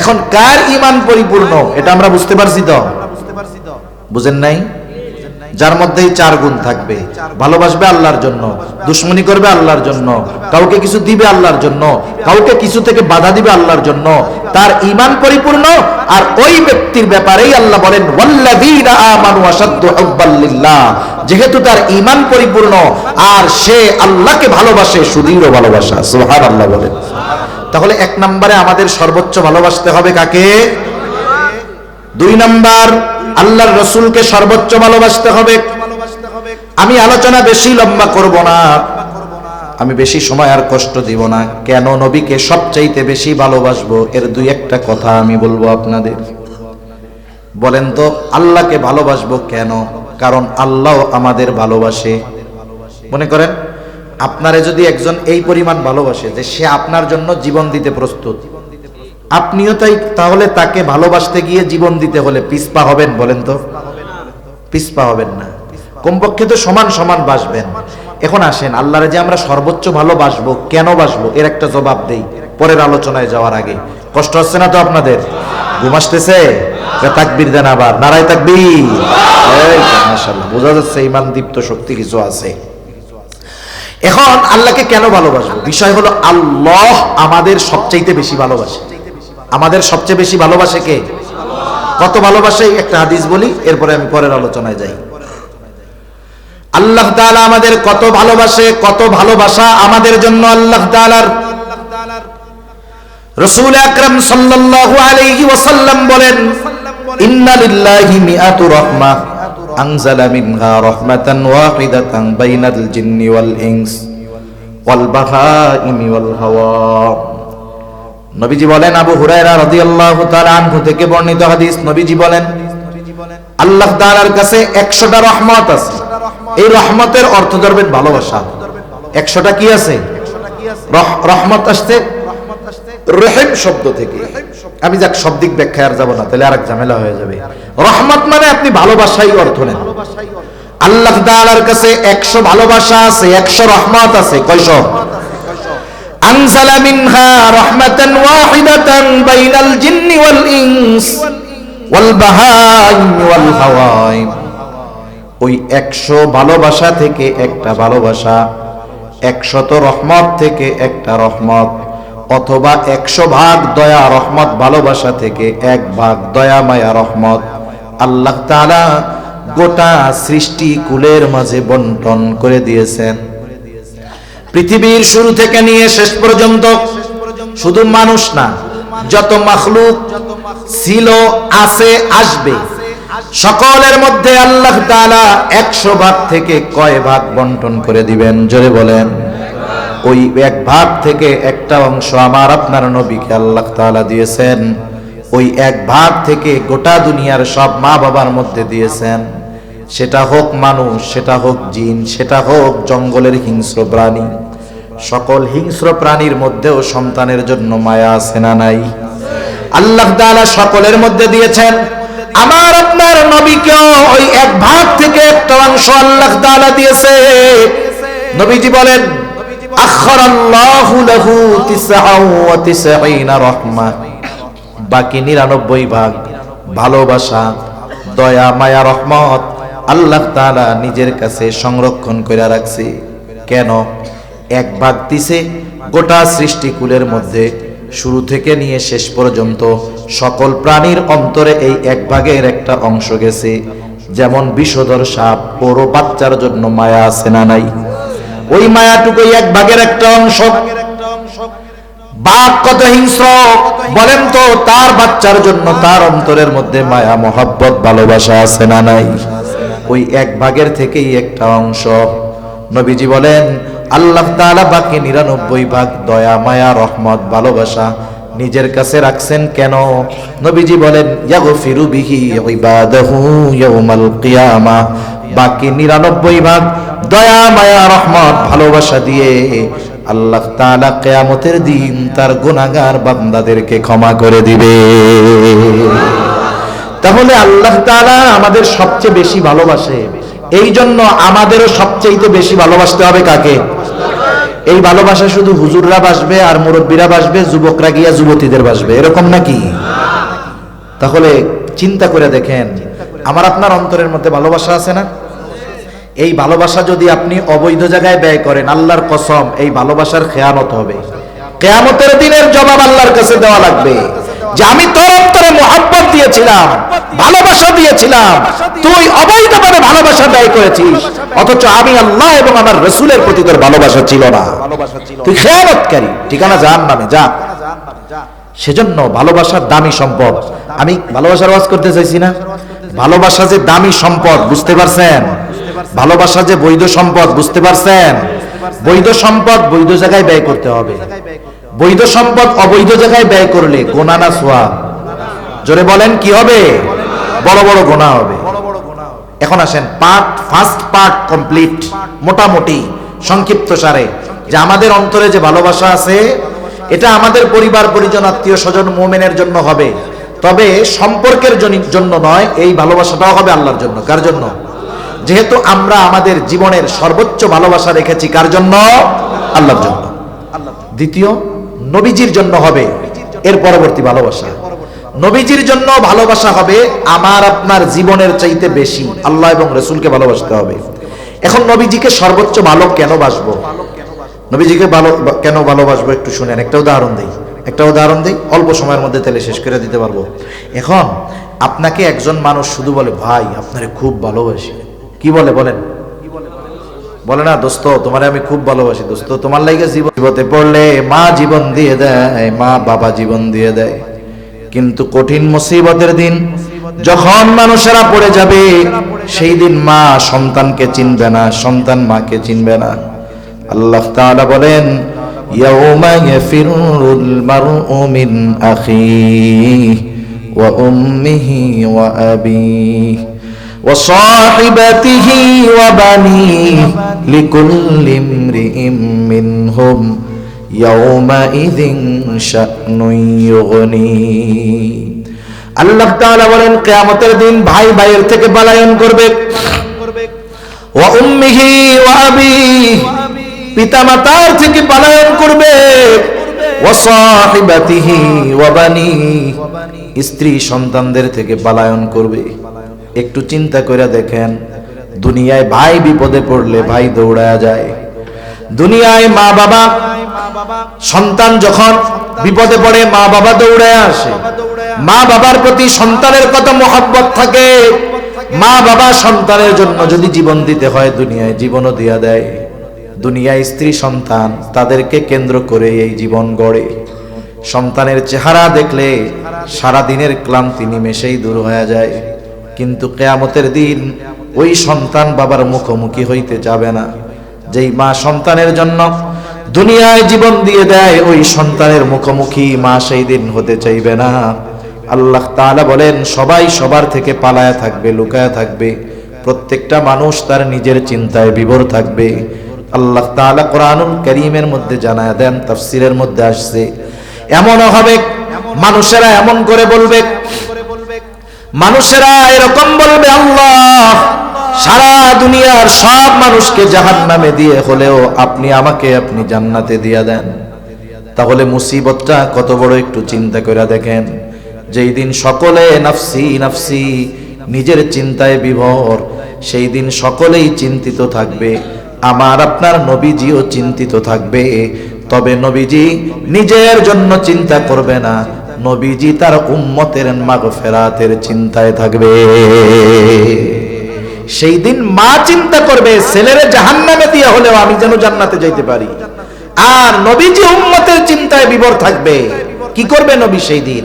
এখন কার ঈমান পরিপূর্ণ এটা আমরা বুঝতে পারছি তো? বুঝেন নাই? যার মধ্যেই চার গুণ থাকবে, ভালোবাসবে আল্লাহর জন্য, দুশ্মনী করবে আল্লাহর জন্য, কাউকে কিছু দিবে আল্লাহর জন্য, কাউকে কিছু থেকে বাধা দিবে আল্লাহর জন্য, তার ঈমান পরিপূর্ণ। আর ওই ব্যক্তির ব্যাপারেই আল্লাহ বলেন, ওয়াল্লাযীনা আমানু আশাদ্দু হুব্বাল লিল্লাহ, যেহেতু তার ঈমান পরিপূর্ণ আর সে আল্লাহকে ভালোবাসে, সুদৃঢ় ভালোবাসা। সুবহানাল্লাহ বলেন। তাহলে এক নম্বরে আমাদের সর্বোচ্চ ভালোবাসতে হবে কাকে? দুই নাম্বার, আল্লাহর রাসূলকে সর্বোচ্চ ভালোবাসতে হবে। আমি আলোচনা বেশি লম্বা করব না, আমি বেশি সময় আর কষ্ট দিব না। কেন নবীকে সবচাইতে বেশি ভালোবাসবো, এর দুই একটা কথা আমি বলবো আপনাদের। বলেন তো, আল্লাহকে ভালোবাসবো কেন? কারণ আল্লাহ আমাদের ভালোবাসে। মনে করেন আপনারে যদি একজন এই পরিমাণ ভালোবাসে যে সে আপনার জন্য জীবন দিতে প্রস্তুত, আপনিও তাই, তাহলে তাকে ভালোবাসতে গিয়ে জীবন দিতে হলে পিছপা হবেন? বলেন তো, পিছপা হবেন না, কমপক্ষে তো সমান সমান বাসবেন। এখন আসেন, আল্লাহরে যে আমরা সর্বোচ্চ ভালোবাসবো, কেন বাসবো এর একটা জবাব দেই পরের আলোচনায় যাওয়ার আগে। কষ্ট হচ্ছে না তো আপনাদের? ঘুম আসতেছে? তাকবীর দেন আবার, নারায়ে তাকবীর। মাশাআল্লাহ, বোঝা যাচ্ছে ঈমান দীপ্ত শক্তি কিছু আছে। এখন আল্লাহকে কেন ভালোবাসবো? বিষয় হলো আল্লাহ আমাদের সবচাইতে বেশি ভালোবাসে। আমাদের সবচেয়ে বেশি ভালোবাসে কে? কত ভালোবাসে একটা হাদিস বলি, এরপরে আমি পরের আলোচনায় যাই। আল্লাহ তাআলা আমাদের কত ভালোবাসে, কত ভালোবাসা আমাদের জন্য আল্লাহ তাআলার। রাসূল আকরাম সাল্লাল্লাহু আলাইহি ওয়াসাল্লাম বলেন, ইন্না লিল্লাহি মিআতু রাহমাহ আনজালা মিনহা রাহমাতান ওয়াহিদাতান বাইনাল জিন্নি ওয়াল ইনস ওয়াল বাহাইমি ওয়াল হাওয়া। নবীজি বলেন, আবু হুরায়রা রাদিয়াল্লাহু তাআলা আনহু থেকে বর্ণিত হাদিস, নবীজি বলেন আল্লাহ তাআলার কাছে 100টা রহমত আছে। এই রহমতের অর্থ ধরবেন ভালোবাসা। 100টা কি আছে? রহমত আসছে রহিম শব্দ থেকে। আমি যাক শব্দিক ব্যাখ্যা আর যাব না, তাহলে আরেক ঝামেলা হয়ে যাবে। রহমত মানে আপনি ভালোবাসাই অর্থ নেন। আল্লাহ তাআলার কাছে 100 ভালোবাসা আছে, 100 রহমত আছে। কয়শো? আনজালা মিনহা রাহমাতান ওয়াহিদাতান বাইনাল জিন্নি ওয়াল ইনস ওয়াল বাহাইম ওয়াল হাওয়াইম। ওই 100 ভালোবাসা থেকে একটা ভালোবাসা, 100 রহমত থেকে একটা রহমত, অথবা 100 ভাগ দয়া রহমত ভালোবাসা থেকে 1 ভাগ দয়া মায়া রহমত আল্লাহ তাআলা গোটা সৃষ্টি কুলের মাঝে বন্টন করে দিয়েছেন। পৃথিবীর শুরু থেকে নিয়ে শেষ পর্যন্ত শুধু মানুষ না, যত মাখলুক ছিল, আছে, আসবে, সকলের মধ্যে আল্লাহ তাআলা 100 ভাগ থেকে কয় ভাগ বন্টন করে দিবেন? জোরে বলেন। ওই 1 ভাগ থেকে একটা অংশ আমার আপনার নবীকে আল্লাহ তাআলা দিয়েছেন। ওই 1 ভাগ থেকে গোটা দুনিয়ার সব মা বাবার মধ্যে দিয়েছেন। সেটা হোক মানুষ, সেটা হোক জিন, সেটা হোক জঙ্গলের হিংস্র প্রাণী। সকল হিংস্র প্রাণীর মধ্যেও সন্তানের জন্য মায়া আছে না নাই? আল্লাহ তাআলা সকলের মধ্যে দিয়েছেন। আমার আপনার নবীকেও ওই 1 ভাগ থেকে একটা অংশ আল্লাহ তাআলা দিয়েছে। নবীজি বলেন, আখরাল্লাহু লাহু 99 রাহমা। বাকি 99 ভাগ ভালোবাসা, দয়া, মায়া, রহমত আল্লাহ তাআলা নিজের কাছে সংরক্ষণ করে রাখছে। কেন? 1 ভাগ দিছে গোটা সৃষ্টিকুলের মধ্যে, শুরু থেকে নিয়ে শেষ পর্যন্ত সকল প্রাণীর অন্তরে এই 1 ভাগের একটা অংশ গেছে। যেমন বিষধর সাপ, ওরও বাচ্চার জন্য মায়া আছে না নাই? ওই মায়াটুকুই 1 ভাগের একটা অংশ। বাপ কত হিংস্র বলেন তো, তার বাচ্চার জন্য তার অন্তরের মধ্যে মায়া, মহব্বত, ভালোবাসা আছে না নাই? ওই 1 ভাগের থেকেই একটা অংশ। নবীজি বলেন আল্লাহ তাআলা বাকি 99 ভাগ দয়া, মায়া, রহমত, ভালোবাসা নিজের কাছে রাখছেন। কেন? নবীজি বলেন ইয়াগফিরু বিহি ইবাদাহু ইয়াউমাল কিয়ামা। বাকি 99 ভাগ দয়া, মায়া, রহমত, ভালোবাসা দিয়ে আল্লাহ তাআলা কিয়ামতের দিন তার গুনাহগার বান্দাদেরকে ক্ষমা করে দিবে। তাহলে আল্লাহ তাআলা আমাদের সবচেয়ে বেশি ভালোবাসে। এই জন্য আমাদেরও সবচেয়ে বেশি ভালোবাসতে হবে কাকে? এই ভালোবাসা শুধু হুজুররা বাসবে আর মুরব্বীরা বাসবে, যুবকরা গিয়া যুবতীদের বাসবে, এরকম নাকি? তাহলে চিন্তা করে দেখেন, আমার আপনার অন্তরের মধ্যে ভালোবাসা আছে না? এই ভালোবাসা যদি আপনি অবৈধ জায়গায় ব্যয় করেন, আল্লাহর কসম এই ভালোবাসার খেয়ানত হবে। কিয়ামতের দিনের জবাব আল্লাহর কাছে দেওয়া লাগবে যে আমি তোর অন্তরে মহব্বত দিয়েছিলাম, ভালোবাসা দিয়েছিলাম, তুই অবৈধভাবে ভালোবাসা ব্যয় করেছিস, অথচ আমি আল্লাহ এবং আমার রাসূলের প্রতি তোর ভালোবাসা ছিল না, তুই খেয়ানতকারী, ঠিকানা জাহান্নামে যা। সেজন্য ভালোবাসার দামি সম্পদ। আমি ভালোবাসার ওয়াজ করতে চাইছি না, ভালোবাসা যে দামি সম্পদ বুঝতে পারছেন? ভালোবাসা যে বৈধ সম্পদ বুঝতে পারছেন? বৈধ সম্পদ বৈধ জায়গায় ব্যয় করতে হবে। বৈধ সম্পদ অবৈধ জায়গায় ব্যয় করলে গোনা না সওয়াব? জোরে বলেন কি হবে? বড় বড় গোনা হবে। এখন আসেন ফার্স্ট পার্ট কমপ্লিট, মোটামুটি সংক্ষিপ্ত সারে, যে আমাদের অন্তরে যে ভালোবাসা আছে এটা আমাদের পরিবার পরিজন, আত্মীয় স্বজন, মুমিনের জন্য হবে, তবে সম্পর্কের জন্য নয়। এই ভালোবাসাটাও হবে আল্লাহর জন্য। কার জন্য? যেহেতু আমরা আমাদের জীবনের সর্বোচ্চ ভালোবাসা রেখেছি কার জন্য? আল্লাহর জন্য। দ্বিতীয়, নবীজির জন্য হবে এর পরবর্তী ভালোবাসা। নবীজির জন্য ভালোবাসা হবে আমার আপনার জীবনের চাইতে বেশি। আল্লাহ এবং রাসূলকে ভালোবাসতে হবে। এখন নবীজিকে সর্বোচ্চ ভালো কেন বাসবো? নবীজিকে কেন ভালোবাসবো একটু শুনেন। একটা উদাহরণ দেই, অল্প সময়ের মধ্যে তাহলে শেষ করে দিতে পারবো। এখন আপনাকে একজন মানুষ শুধু বলে ভাই আপনারে খুব ভালোবাসি, কি বলে বলেন? বলে না দোস্ত তোমারে আমি খুব ভালোবাসি, দোস্ত তোমার লাইগা জীবতে পড়লে মা জীবন দিয়ে দেয়, মা বাবা জীবন দিয়ে দেয়, কিন্তু কঠিন মুসিবতের দিন যখন মানুষেরা পড়ে যাবে সেই দিন মা সন্তানকে চিনবে না, সন্তান মাকে চিনবে না। আল্লাহ তাআলা বলেন ইয়াউমা ইয়াফিরুল মারউ মিন আখিহি ওয়া উম্মিহি ওয়া আবিহি ওয়া সাহিবাতিহি ওয়া বানিহি লিকুল্লি ইমরিইম মিনহুম ইয়াউমাইযিন শা'নুন ইউগনি। আল্লাহ তাআলা বলেন কিয়ামতের দিন ভাই ভাইয়ের থেকে পলায়ন করবে, ওয়া উম্মিহি ওয়া আবিহি, পিতামাতার থেকে পলায়ন করবে, ওয়া সাহিবাতিহি ওয়া বানিহি, স্ত্রী সন্তানদের থেকে পলায়ন করবে। একটু চিন্তা করে দেখেন, দুনিয়ায় ভাই বিপদে পড়লে ভাই দৌড়ায়া যায়, দুনিয়ায় মা বাবা সন্তান যখন বিপদে পড়ে মা বাবা দৌড়ায় আসে, মা বাবার প্রতি সন্তানের কত মহব্বত থাকে, মা বাবা সন্তানের জন্য যদি জীবন দিতে হয় দুনিয়ায় জীবনও দিয়া দেয়। দুনিয়ায় স্ত্রী সন্তান তাদেরকে কেন্দ্র করে এই জীবন গড়ে। সন্তানের চেহারা দেখলে সারা দিনের ক্লান্তি নিমেষেই দূর হয়ে যায়, কিন্তু কিয়ামতের দিন ওই সন্তান বাবার মুখোমুখি হইতে যাবে না। যেই মা সন্তানের জন্য দুনিয়ায় জীবন দিয়ে দেয়, ওই সন্তানের মুখোমুখি মা সেই দিন হতে চাইবে না। আল্লাহ তাআলা বলেন সবাই সবার থেকে পালায়া থাকবে, লুকায়া থাকবে, প্রত্যেকটা মানুষ তার নিজের চিন্তায় বিভোর থাকবে। আল্লাহ তাআলা কোরআনুল কারীমের মধ্যে জানায়া দেন, তাফসীরের মধ্যে আসছে, এমনও হবে মানুষেরা এমন করে বলবে, মানুষেরা এরকম বলবে, আল্লাহ সারা দুনিয়ার সব মানুষকে জাহান্নামে দিয়ে হলেও আপনি আমাকে আপনি জান্নাতে দিয়া দেন। তাহলে মুসিবতটা কত বড় একটু চিন্তা করে দেখেন। যেই দিন সকলে নাফসি নাফসি নিজের চিন্তায় বিভোর, সেই দিন সকলেই চিন্তিত থাকবে, আমার আপনার নবীজিও চিন্তিত থাকবে। তবে নবীজি নিজের জন্য চিন্তা করবে না, নবীজি তার উম্মতের মাগফিরাতের চিন্তায় থাকবে। সেই দিন মা চিন্তা করবে ছেলেরে জাহান্নামে দিয়ে হলেও আমি যেন জান্নাতে যাইতে পারি, আর নবীজি উম্মতের চিন্তায় বিভোর থাকবে। কি করবে নবী সেই দিন?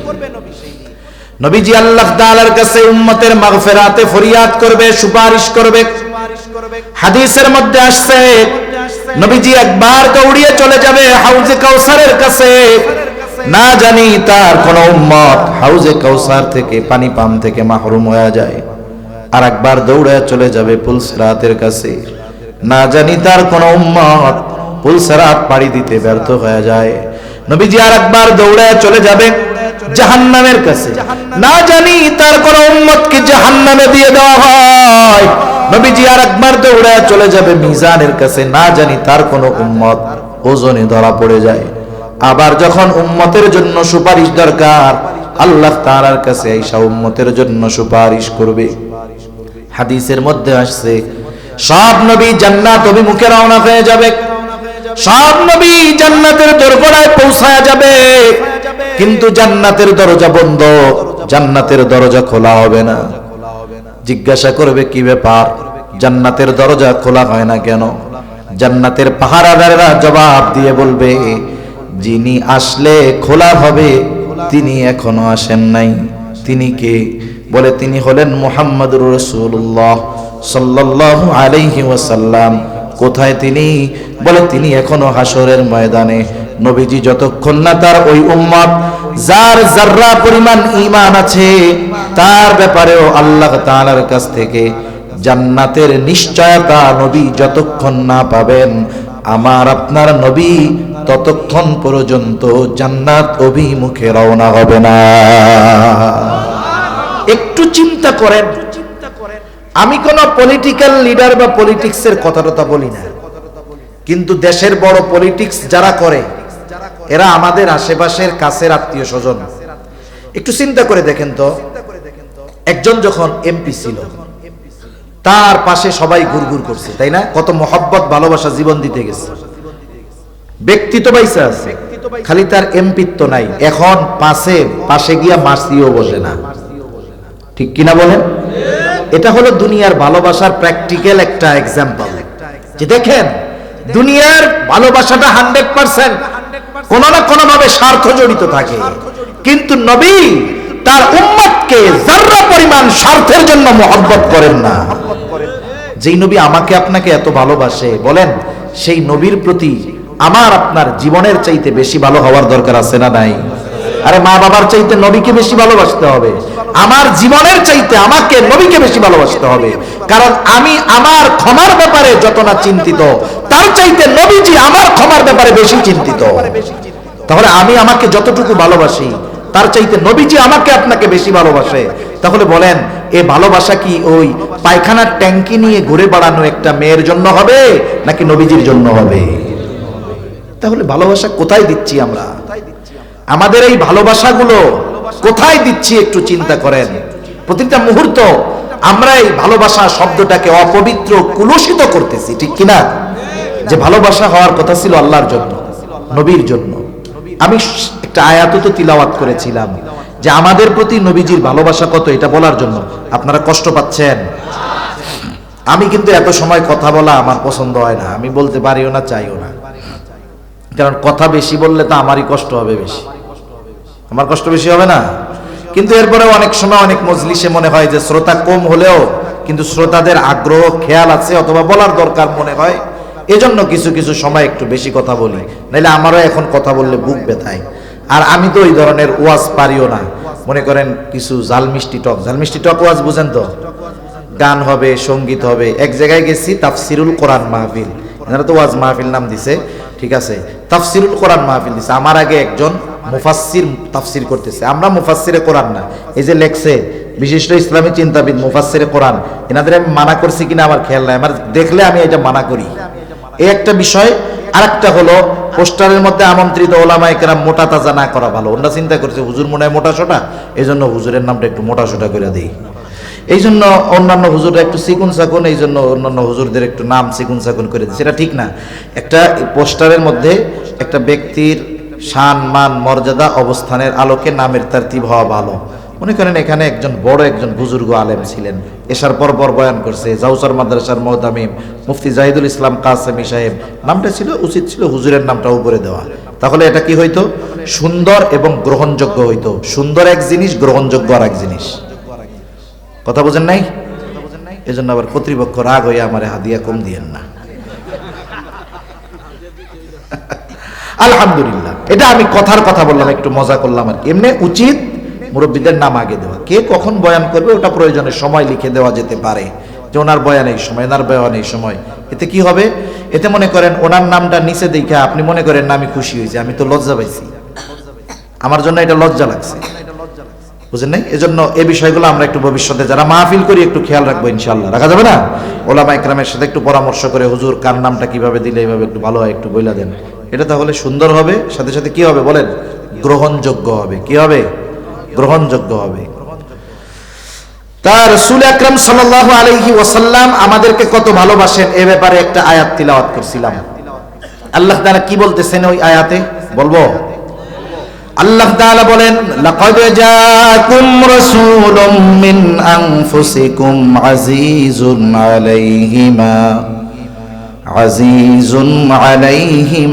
নবীজি আল্লাহ তাআলার কাছে উম্মতের মাগফিরাতে ফরিয়াদ করবে, সুপারিশ করবে। হাদিসের মধ্যে আসছে নবীজি একবার দৌড়িয়ে চলে যাবে হাউজে কাউসারের কাছে, না জানি তার কোন উম্মত হাউজে কাউসার থেকে পানি পান থেকে মাহরুম হয়ে যায়। আর একবার দৌড়ে চলে যাবে পুলসিরাতের কাছে, না জানি তার কোন উম্মত পুলসিরাত পাড়ি দিতে ব্যর্থ হয়ে যায়। নবীজি আর একবার দৌড়ে চলে যাবে জাহান্নামের কাছে, না জানি তার কোন উম্মতকে জাহান্নামে দিয়ে দেওয়া হয়। নবীজি আর একবার দৌড়ে চলে যাবে মিজানের কাছে, না জানি তার কোন উম্মত ওজনে ধরা পড়ে যায়। আবার যখন উম্মতের জন্য সুপারিশ দরকার, আল্লাহ তাআলার কাছে আয়েশা উম্মতের জন্য সুপারিশ করবে। হাদিসের মধ্যে আসছে সব নবী জান্নাত অভিমুখে রওনা হয়ে যাবে, সব নবী জান্নাতের দরজায় পৌঁছায়া যাবে, কিন্তু জান্নাতের দরজা বন্ধ, জান্নাতের দরজা খোলা হবে না। জিজ্ঞাসা করবে কি ব্যাপার, জান্নাতের দরজা খোলা হয় না কেন? জান্নাতের পাহারাদাররা জবাব দিয়ে বলবে, যিনি আসলে খোলা হবে তিনি এখনো আসেন নাই। তিনি কে? বলে তিনি হলেন মুহাম্মদুর রাসূলুল্লাহ সাল্লাল্লাহু আলাইহি ওয়াসাল্লাম। কোথায় তিনি? বলে তিনি এখনো হাসরের ময়দানে। নবীজি যতক্ষণ না তার ওই উম্মত যার যাররা পরিমাণ ঈমান আছে তার ব্যাপারেও আল্লাহ তাআলার কাছ থেকে জান্নাতের নিশ্চয়তা নবী যতক্ষণ না পাবেন, আমার আপনার নবী ততক্ষণ পর্যন্ত জান্নাত অভিমুখে রওনা হবে না। একটু চিন্তা করেন, আমি কোন পলিটিক্যাল লিডার বা পলিটিক্সের কথা বলি না, কিন্তু দেশের বড় পলিটিক্স যারা করে এরা আমাদের আশেপাশের কাছের আত্মীয় স্বজন। একটু চিন্তা করে দেখেন তো, একজন যখন এমপি ছিল তার পাশে সবাই গুড়গুড় করছে, তাই না? কত মহব্বত ভালোবাসা জীবন দিতে গেছে, ব্যক্তি তো বাইসা আছে, খালি তার এমপিত্ব নাই। এখন পাশে গিয়া মাসিও বসে না, ঠিক কিনা বলেন? এটা হলো দুনিয়ার ভালোবাসার প্র্যাকটিক্যাল একটা এক্সাম্পল। যে দেখেন দুনিয়ার ভালোবাসাটা 100% কোন না কোন ভাবে স্বার্থ জড়িত থাকে, কিন্তু নবী তার উম্মতকে যাররা পরিমাণ স্বার্থের জন্য মহব্বত করেন না। যেই নবী আমাকে আপনাকে এত ভালোবাসে, বলেন সেই নবীর প্রতি আমার আপনার জীবনের চাইতে বেশি ভালো হওয়ার দরকার আছে না নাই? আরে মা বাবার চাইতে নবীকে বেশি ভালোবাসতে হবে, আমার জীবনের চাইতে আমাকে নবীকে বেশি ভালোবাসতে হবে। কারণ আমি আমার ক্ষমার ব্যাপারে যত না চিন্তিত, তার চাইতে নবীজি আমার ক্ষমার ব্যাপারে বেশি চিন্তিত। তাহলে আমি আমাকে যতটুকু ভালোবাসি, তার চাইতে নবীজি আমাকে আপনাকে বেশি ভালোবাসে। তাহলে বলেন, এ ভালোবাসা কি ওই পায়খানার ট্যাঙ্কি নিয়ে ঘুরে বেড়ানো একটা মেয়ের জন্য হবে, নাকি নবীজির জন্য হবে? তাহলে ভালোবাসা কোথায় দিচ্ছি আমরা? আমাদের এই ভালোবাসাগুলো কোথায় দিচ্ছি একটু চিন্তা করেন। প্রতিটা মুহূর্ত আমরা এই ভালোবাসা শব্দটাকে অপবিত্র, কুলুষিত করতেছি, ঠিক কিনা? যে ভালোবাসা হওয়ার কথা ছিল আল্লাহর জন্য, নবীর জন্য। আমি একটা আয়াত তো তিলাওয়াত করেছিলাম যে আমাদের প্রতি নবীজির ভালোবাসা কত, এটা বলার জন্য। আপনারা কষ্ট পাচ্ছেন? আমি কিন্তু এত সময় কথা বলা আমার পছন্দ হয় না, আমি বলতে পারিও না, চাইও না। কারণ কথা বেশি বললে তো আমারই কষ্ট হবে বেশি, আমার কষ্ট বেশি হবে না? কিন্তু এরপরে অনেক সময় অনেক মজলিসে মনে হয় যে শ্রোতা কম হলেও কিন্তু শ্রোতাদের আগ্রহ, খেয়াল আছে, অথবা বলার দরকার মনে হয়, এজন্য কিছু কিছু সময় একটু বেশি কথা বলি। নাইলে আমারও এখন কথা বললে বুক ব্যথায়। আর আমি তো ওই ধরনের ওয়াজ পারিও না। মনে করেন কিছু জাল মিষ্টি টক ওয়াজ বুঝেন তো? গান হবে, সঙ্গীত হবে। এক জায়গায় গেছি, তাফসিরুল কোরআন মাহফিল, এনারা তো ওয়াজ মাহফিল নাম দিছে, ঠিক আছে, তাফসিরুল কোরআন মাহফিল দিছে। আমার আগে একজন মুফাসসির তাফসির করতেছে। আমরা মুফাসসিরে কোরআন না, এই যে লেখছে বিশিষ্ট ইসলামী চিন্তাবিদ মুফাসসিরে কোরআন, এনাদের আমি মানা করছি কিনা আমার খেয়াল নাই, আমার দেখলে আমি এটা মানা করি, এই একটা বিষয়। আরেকটা হলো পোস্টারের মধ্যে আমন্ত্রিত ওলামায়ে কেরাম মোটা তাজা না করা ভালো। ওরা চিন্তা করছে হুজুর মনে হয় মোটা সোটা, এই জন্য হুজুরের নামটা একটু মোটা সোটা করে দেই, এই জন্য অন্যান্য হুজুররা একটু চিকুন চাকুন, এই জন্য অন্যান্য হুজুরদের একটু নাম চিকুন চাকুন করে দিচ্ছে। এটা ঠিক না। একটা পোস্টারের মধ্যে একটা ব্যক্তির শান, মান, মর্যাদা, অবস্থানের আলোকে নামের তারতিব হওয়া ভালো। মনে করেন এখানে একজন বড় একজন বুজুর্গ আলেম ছিলেন, এশার পর বয়ান করছে, জাউসার মাদ্রাসার মুহতামিম মুফতি জাহিদুল ইসলাম কাসেমি সাহেব, নামটা ছিল, উচিত ছিল হুজুরের নামটা উপরে দেওয়া। তাহলে এটা কি হইতো? সুন্দর এবং গ্রহণযোগ্য হইতো। সুন্দর এক জিনিস, গ্রহণযোগ্য আর এক জিনিস। কথা বুঝেন নাই? এজন্য আবার কর্তৃপক্ষ রাগ হয়ে আমার হাদিয়া কম দিয়েন না। আলহামদুলিল্লাহ, এটা আমি কথার কথা বললাম, একটু মজা করলাম আর কি। এমনি উচিত মুরব্বীদের নাম আগে দেওয়া। কে কখন বয়ান করবে ওটা প্রয়োজনে সময় লিখে দেওয়া যেতে পারে, যে ওনার বয়ান এই সময়, ওনার বয়ান এই সময়। এতে কি হবে? এতে মনে করেন ওনার নামটা নিচে দেখে আপনি মনে করেন না আমি খুশি হয়েছি, আমি তো লজ্জা পাইছি, আমার জন্য এটা লজ্জা লাগছে, বুঝেন নাই? এজন্য এই বিষয়গুলো আমরা একটু ভবিষ্যতে যারা মাহফিল করি একটু খেয়াল রাখবো, ইনশাআল্লাহ। রাখা যাবে না? ওলামায়ে কেরামের সাথে একটু পরামর্শ করে, হুজুর কার নামটা কিভাবে দিলে এইভাবে একটু ভালো হয় একটু বইলা দেন। এটা তাহলে সুন্দর হবে, সাথে সাথে কি হবে বলেন? গ্রহণযোগ্য হবে। কি হবে? গ্রহণযোগ্য হবে। তার রাসূল আকরাম সাল্লাল্লাহু আলাইহি ওয়াসাল্লাম আমাদেরকে কত ভালোবাসেন এ ব্যাপারে একটা আয়াত তিলাওয়াত করছিলাম। আল্লাহ তাআলা কি বলতেছেন ওই আয়াতে? বলবো? আল্লাহ তাআলা বলেন, লাকাদ জাআকুম রাসূলুম মিন আনফুসিকুম আজিজুন আলাইহি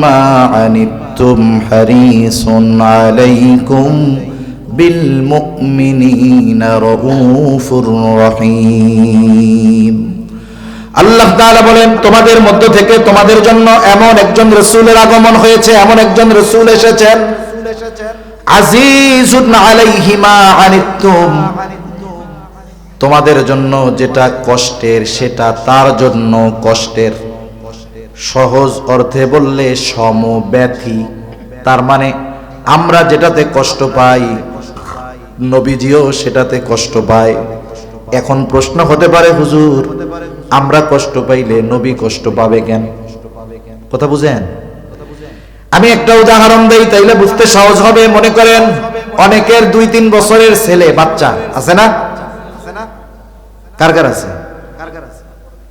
মা আনিতুম হারিসুন আলাইকুম বিল মুমিনিনা রাউফুর রহিম। আল্লাহ তাআলা বলেন, তোমাদের মধ্য থেকে তোমাদের জন্য এমন একজন রাসূলের আগমন হয়েছে, এমন একজন রাসূল এসেছেন, আজিজুন আলাইহি মা আনিতুম, তোমাদের জন্য যেটা কষ্টের সেটা তার জন্য কষ্টের। সহজ অর্থে বললে সমব্যথী। তার মানে আমরা যেটাতে কষ্ট পাই নবীজিও সেটাতে কষ্ট পায়। এখন প্রশ্ন হতে পারে, হুজুর আমরা কষ্ট পাইলে নবী কষ্ট পাবে কেন? কথা বুঝেন? আমি একটা উদাহরণ দেই, তাইলে বুঝতে সহজ হবে। মনে করেন অনেকের 2-3 বছরের ছেলে বাচ্চা আছে না? কার কার আছে?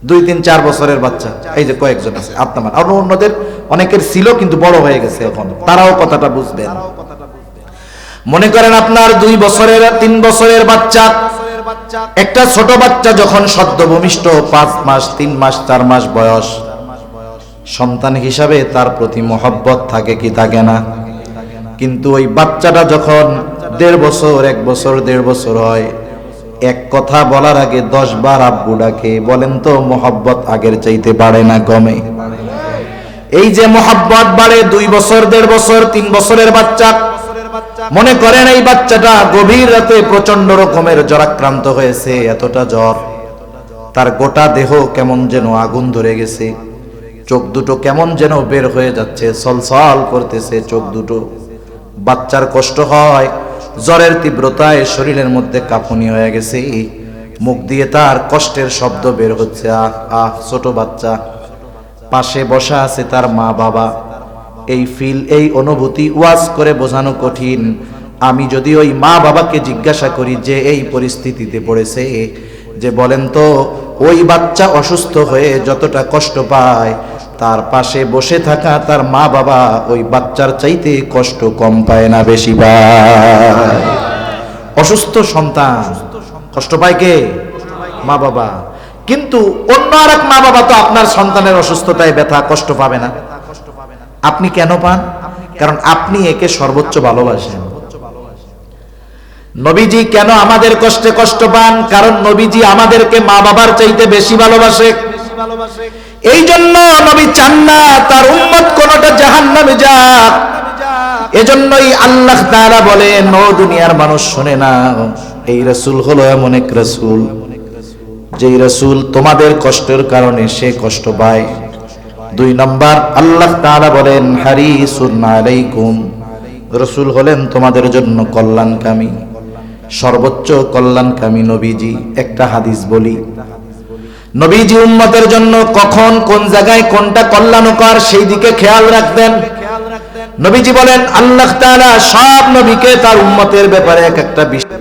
2-3-4 বছরের বাচ্চা? এই যে কয়েকজন আছে, আপনার আর অন্যদের অনেকের ছিল কিন্তু বড় হয়ে গেছে এখন, তারাও কথাটা বুঝবেন। মনে করেন আপনার 2 বছরের 3 বছরের বাচ্চা, একটা ছোট বাচ্চা যখন সদ্য ভূমিষ্ঠ 5 মাস 3 মাস 4 মাস বয়স, সন্তান হিসাবে তার প্রতি মহব্বত থাকে কি থাকে না? কিন্তু ওই বাচ্চাটা যখন 1.5 বছর 1 বছর 1.5 বছর হয়, এক কথা বলার আগে 10 বার আব্বু ডাকে। বলেন তো মহব্বত আগের চাইতে বাড়ে না কমে? এই যে মোহাব্বত বাড়ে 2 বছর 1.5 বছর 3 বছরের বাচ্চা, মনে করেন এই বাচ্চাটা গভীর রাতে প্রচন্ড রকমের জ্বরাক্রান্ত হয়েছে, এতটা জ্বর, তার গোটা দেহ কেমন যেন আগুন ধরে গেছে, চোখ দুটো কেমন যেন বের হয়ে যাচ্ছে, ছলছল করতেছে চোখ দুটো। বাচ্চার কষ্ট হয়, জ্বরের তীব্রতায় শরীরের মধ্যে কাঁপুনি হয়ে গেছে, মুখ দিয়ে তার কষ্টের শব্দ বের হচ্ছে, আহ আহ। ছোট বাচ্চা, পাশে বসা আছে তার মা বাবা। এই অনুভূতি ওয়াজ করে বোঝানো কঠিন। আমি যদি ওই মা বাবাকে জিজ্ঞাসা করি যে এই পরিস্থিতিতে পড়েছে, যে বলেন তো ওই বাচ্চা অসুস্থ হয়ে যতটা কষ্ট পায়, তার পাশে বসে থাকা তার মা বাবা ওই বাচ্চার চাইতে কষ্ট কম পায় না বেশি পায়? অসুস্থ সন্তান কষ্ট পায় কে? মা বাবা। কিন্তু অন্য আরেক মা বাবা তো আপনার সন্তানের অসুস্থতায় ব্যথা কষ্ট পাবে না, আপনি কেন পান? কারণ আপনি একে সর্বোচ্চ ভালোবাসেন। নবীজি কেন আমাদের কষ্টে কষ্ট পান? কারণ নবীজি আমাদেরকে মা বাবার চাইতে বেশি ভালোবাসে। এই জন্য নবী চান না তার উম্মত কোনটা জাহান্নামে যাক। এজন্যই আল্লাহ তাআলা বলেন, ও দুনিয়ার মানুষ শুনে না, এই রাসূল হলো এমন এক রাসূল, যেই রাসূল তোমাদের কষ্টের কারণে সে কষ্ট পায়। 2 নাম্বার আল্লাহ তাআলা বলেন, হারিসুন আলাইকুম, রাসূল হলেন তোমাদের জন্য কল্যাণকামী, সর্বোচ্চ কল্যাণকামী নবীজি। একটা হাদিস বলি, নবীজি উম্মতের জন্য কখন কোন জায়গায় কোনটা কল্যাণকর সেই দিকে খেয়াল রাখতেন। নবীজি বলেন, আল্লাহ তাআলা সব নবীকে তার উম্মতের ব্যাপারে এক একটা বিষয়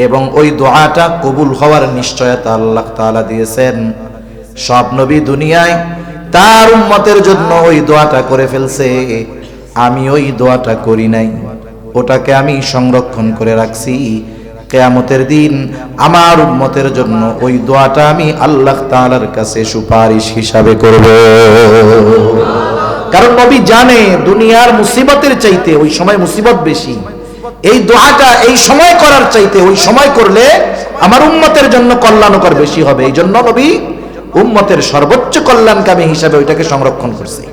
এবং ওই দোয়াটা কবুল হওয়ার নিশ্চয়তা আল্লাহ তাআলা দিয়েছেন। সব নবী দুনিয়ায় তার উম্মতের জন্য ওই দোয়াটা করে ফেলছে, আমি ওই দোয়াটা করি নাই, ওটাকে আমি সংরক্ষণ করে রাখছি। কিয়ামতের দিন আমার উম্মতের জন্য ওই দোয়াটা আমি আল্লাহ তাআলার কাছে সুপারিশ হিসাবে করব। কারণ নবী জানে দুনিয়ার মুসিবতের চাইতে ওই সময় মুসিবত বেশি, এই দোয়াটা এই সময় করার চাইতে ওই সময় করলে আমার উম্মতের জন্য কল্যাণকর বেশি হবে। এই জন্য নবী উম্মতের সর্বোচ্চ কল্যাণকামী হিসাবে ওইটাকে সংরক্ষণ করছে।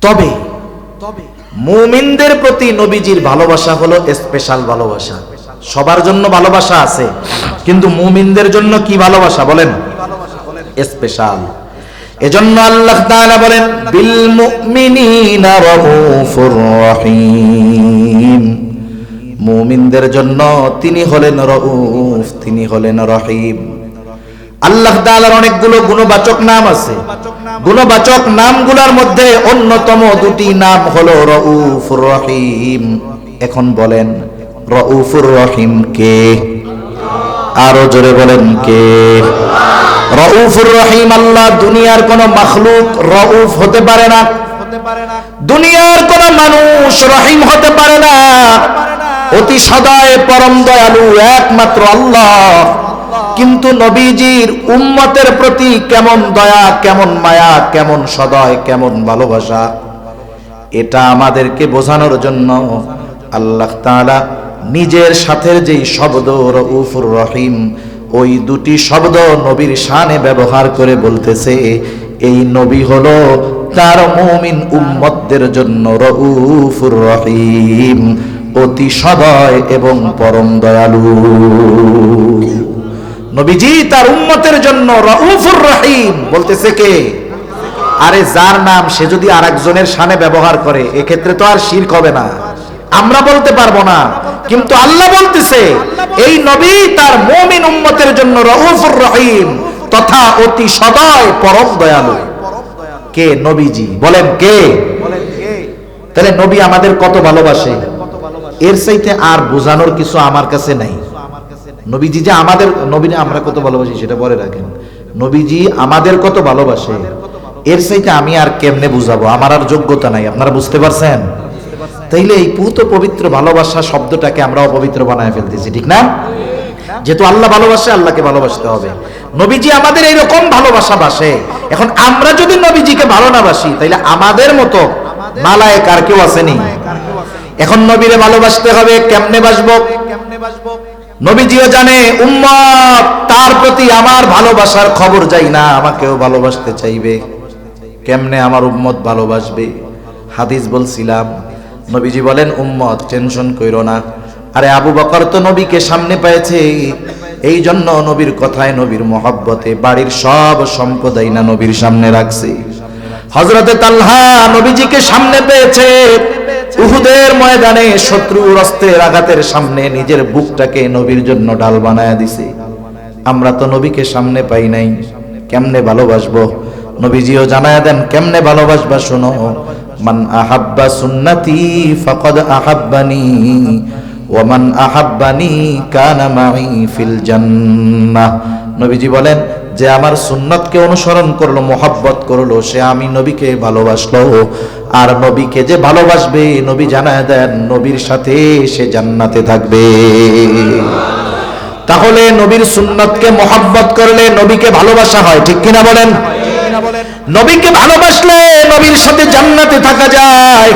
তবে মুমিনদের প্রতি নবীজির ভালোবাসা হলো স্পেশাল ভালোবাসা। সবার জন্য ভালোবাসা আছে, কিন্তু মুমিনদের জন্য কি ভালোবাসা বলেন? স্পেশাল। এজন্য আল্লাহ তাআলা বলেন, বিল মুমিনিনা রাউফুর রহিম, মুমিনদের জন্য তিনি হলেন রাউফ, তিনি হলেন রহিম। আল্লাহ তাআলার অনেকগুলো গুণবাচক নাম আছে, গুণবাচক নামগুলোর মধ্যে অন্যতম 2টি নাম হলো রাউফুর রহিম। এখন বলেন রাউফুর রহিম কে? আরো জোরে বলেন কে? রাউফুর রহিম আল্লাহ। দুনিয়ার কোন মাখলুক রাউফ হতে পারে না, দুনিয়ার কোন মানুষ রহিম হতে পারে না। অতি সদয় পরম দয়ালু একমাত্র আল্লাহ। কিন্তু নবীজির উম্মতের প্রতি কেমন দয়া, কেমন মায়া, কেমন সদয়, কেমন ভালোবাসা, এটা আমাদেরকে বোঝানোর জন্য আল্লাহ তাআলা নিজের সাথে যেই শব্দ রাউফুর রহিম, ওই 2টি শব্দ নবীর শানে ব্যবহার করে বলতেছে এই নবী হলো তার মুমিন উম্মতদের জন্য রাউফুর রহিম, অতি সদয় এবং পরম দয়ালু। নবীজি তার উম্মতের জন্য রাউফুর রহিম বলতেছে কে? আরে যার নাম সে যদি আরেকজনের শানে ব্যবহার করে এক্ষেত্রে তো আর শিরক হবে না, আমরা বলতে পারবো না। কিন্তু আল্লাহ বলতেছে এই নবী তার মুমিন উম্মতের জন্য রাউফুর রহিম তথা অতি সদয় পরম দয়ালু। কে? নবীজি। বলেন কে? তাহলে নবী আমাদের কত ভালোবাসে, এর চাইতে আর বোঝানোর কিছু আমার কাছে নাই। নবীজি যে আমাদের, নবী আমরা কত ভালোবাসি সেটা পরে রাখেন, নবীজি আমাদের কত ভালোবাসে এর চাইতে আমি আর কেমনে বুঝাবো, আমার আর যোগ্যতা নাই। আপনারা বুঝতে পারছেন? তাইলে এই পুত পবিত্র ভালোবাসা শব্দটাকে আমরা অপবিত্র বানায় ফেলতেছি, ঠিক না? যেহেতু আল্লাহ ভালোবাসে, আল্লাহকে ভালোবাসতে হবে। নবীজি আমাদের এইরকম ভালোবাসা বাসে। এখন আমরা যদি নবীজিকে ভালো না বাসি তাইলে আমাদের মতো নালায়েক আর কেউ আসেনি। এখন নবীরে ভালোবাসতে হবে, কেমনে বাসবো? নবীজিও জানে উম্মত তার প্রতি আমার ভালোবাসার খবর যাই না, আমাকেও ভালোবাসতে চাইবে। কেমনে আমার উম্মত ভালোবাসবে? হাদিস বলছিলাম, নবীজি বলেন, উম্মত টেনশন কইরো না। আরে আবু বকর তো নবীকে সামনে পেয়েছে, এই জন্য নবীর কথায়, নবীর মহব্বতে বাড়ির সব সম্পদাই না নবীর সামনে রাখছে। হযরতে তালহা নবীজিকে সামনে পেয়েছে, উহুদের ময়দানে শত্রুর অস্ত্রের আঘাতের সামনে নিজের বুকটাকে নবীর জন্য ঢাল বানায়া দিছে। আমরা তো নবীকে সামনে পাই নাই, কেমনে ভালোবাসবো? নবীজিও জানায়া দেন কেমনে ভালোবাসবা, শোনো। মান আহাব্বা সুন্নতি ফাকাদ আহাব্বানি ওয়া মান আহাব্বানি কানা মাই ফিল জান্নাহ। নবীজি বলেন, যে আমার সুন্নতকে অনুসরণ করলো, মোহাব্বত করলো, সে আমি নবীকে ভালোবাসলো। আর নবীকে যে ভালোবাসবে, নবী জানায় দেন নবীর সাথে সে জান্নাতে থাকবে। তাহলে নবীর সুন্নতকে মোহাব্বত করলে নবীকে ভালোবাসা হয়, ঠিক কিনা বলেন? নবীকে ভালোবাসলে নবীর সাথে জান্নাতে থাকা যায়।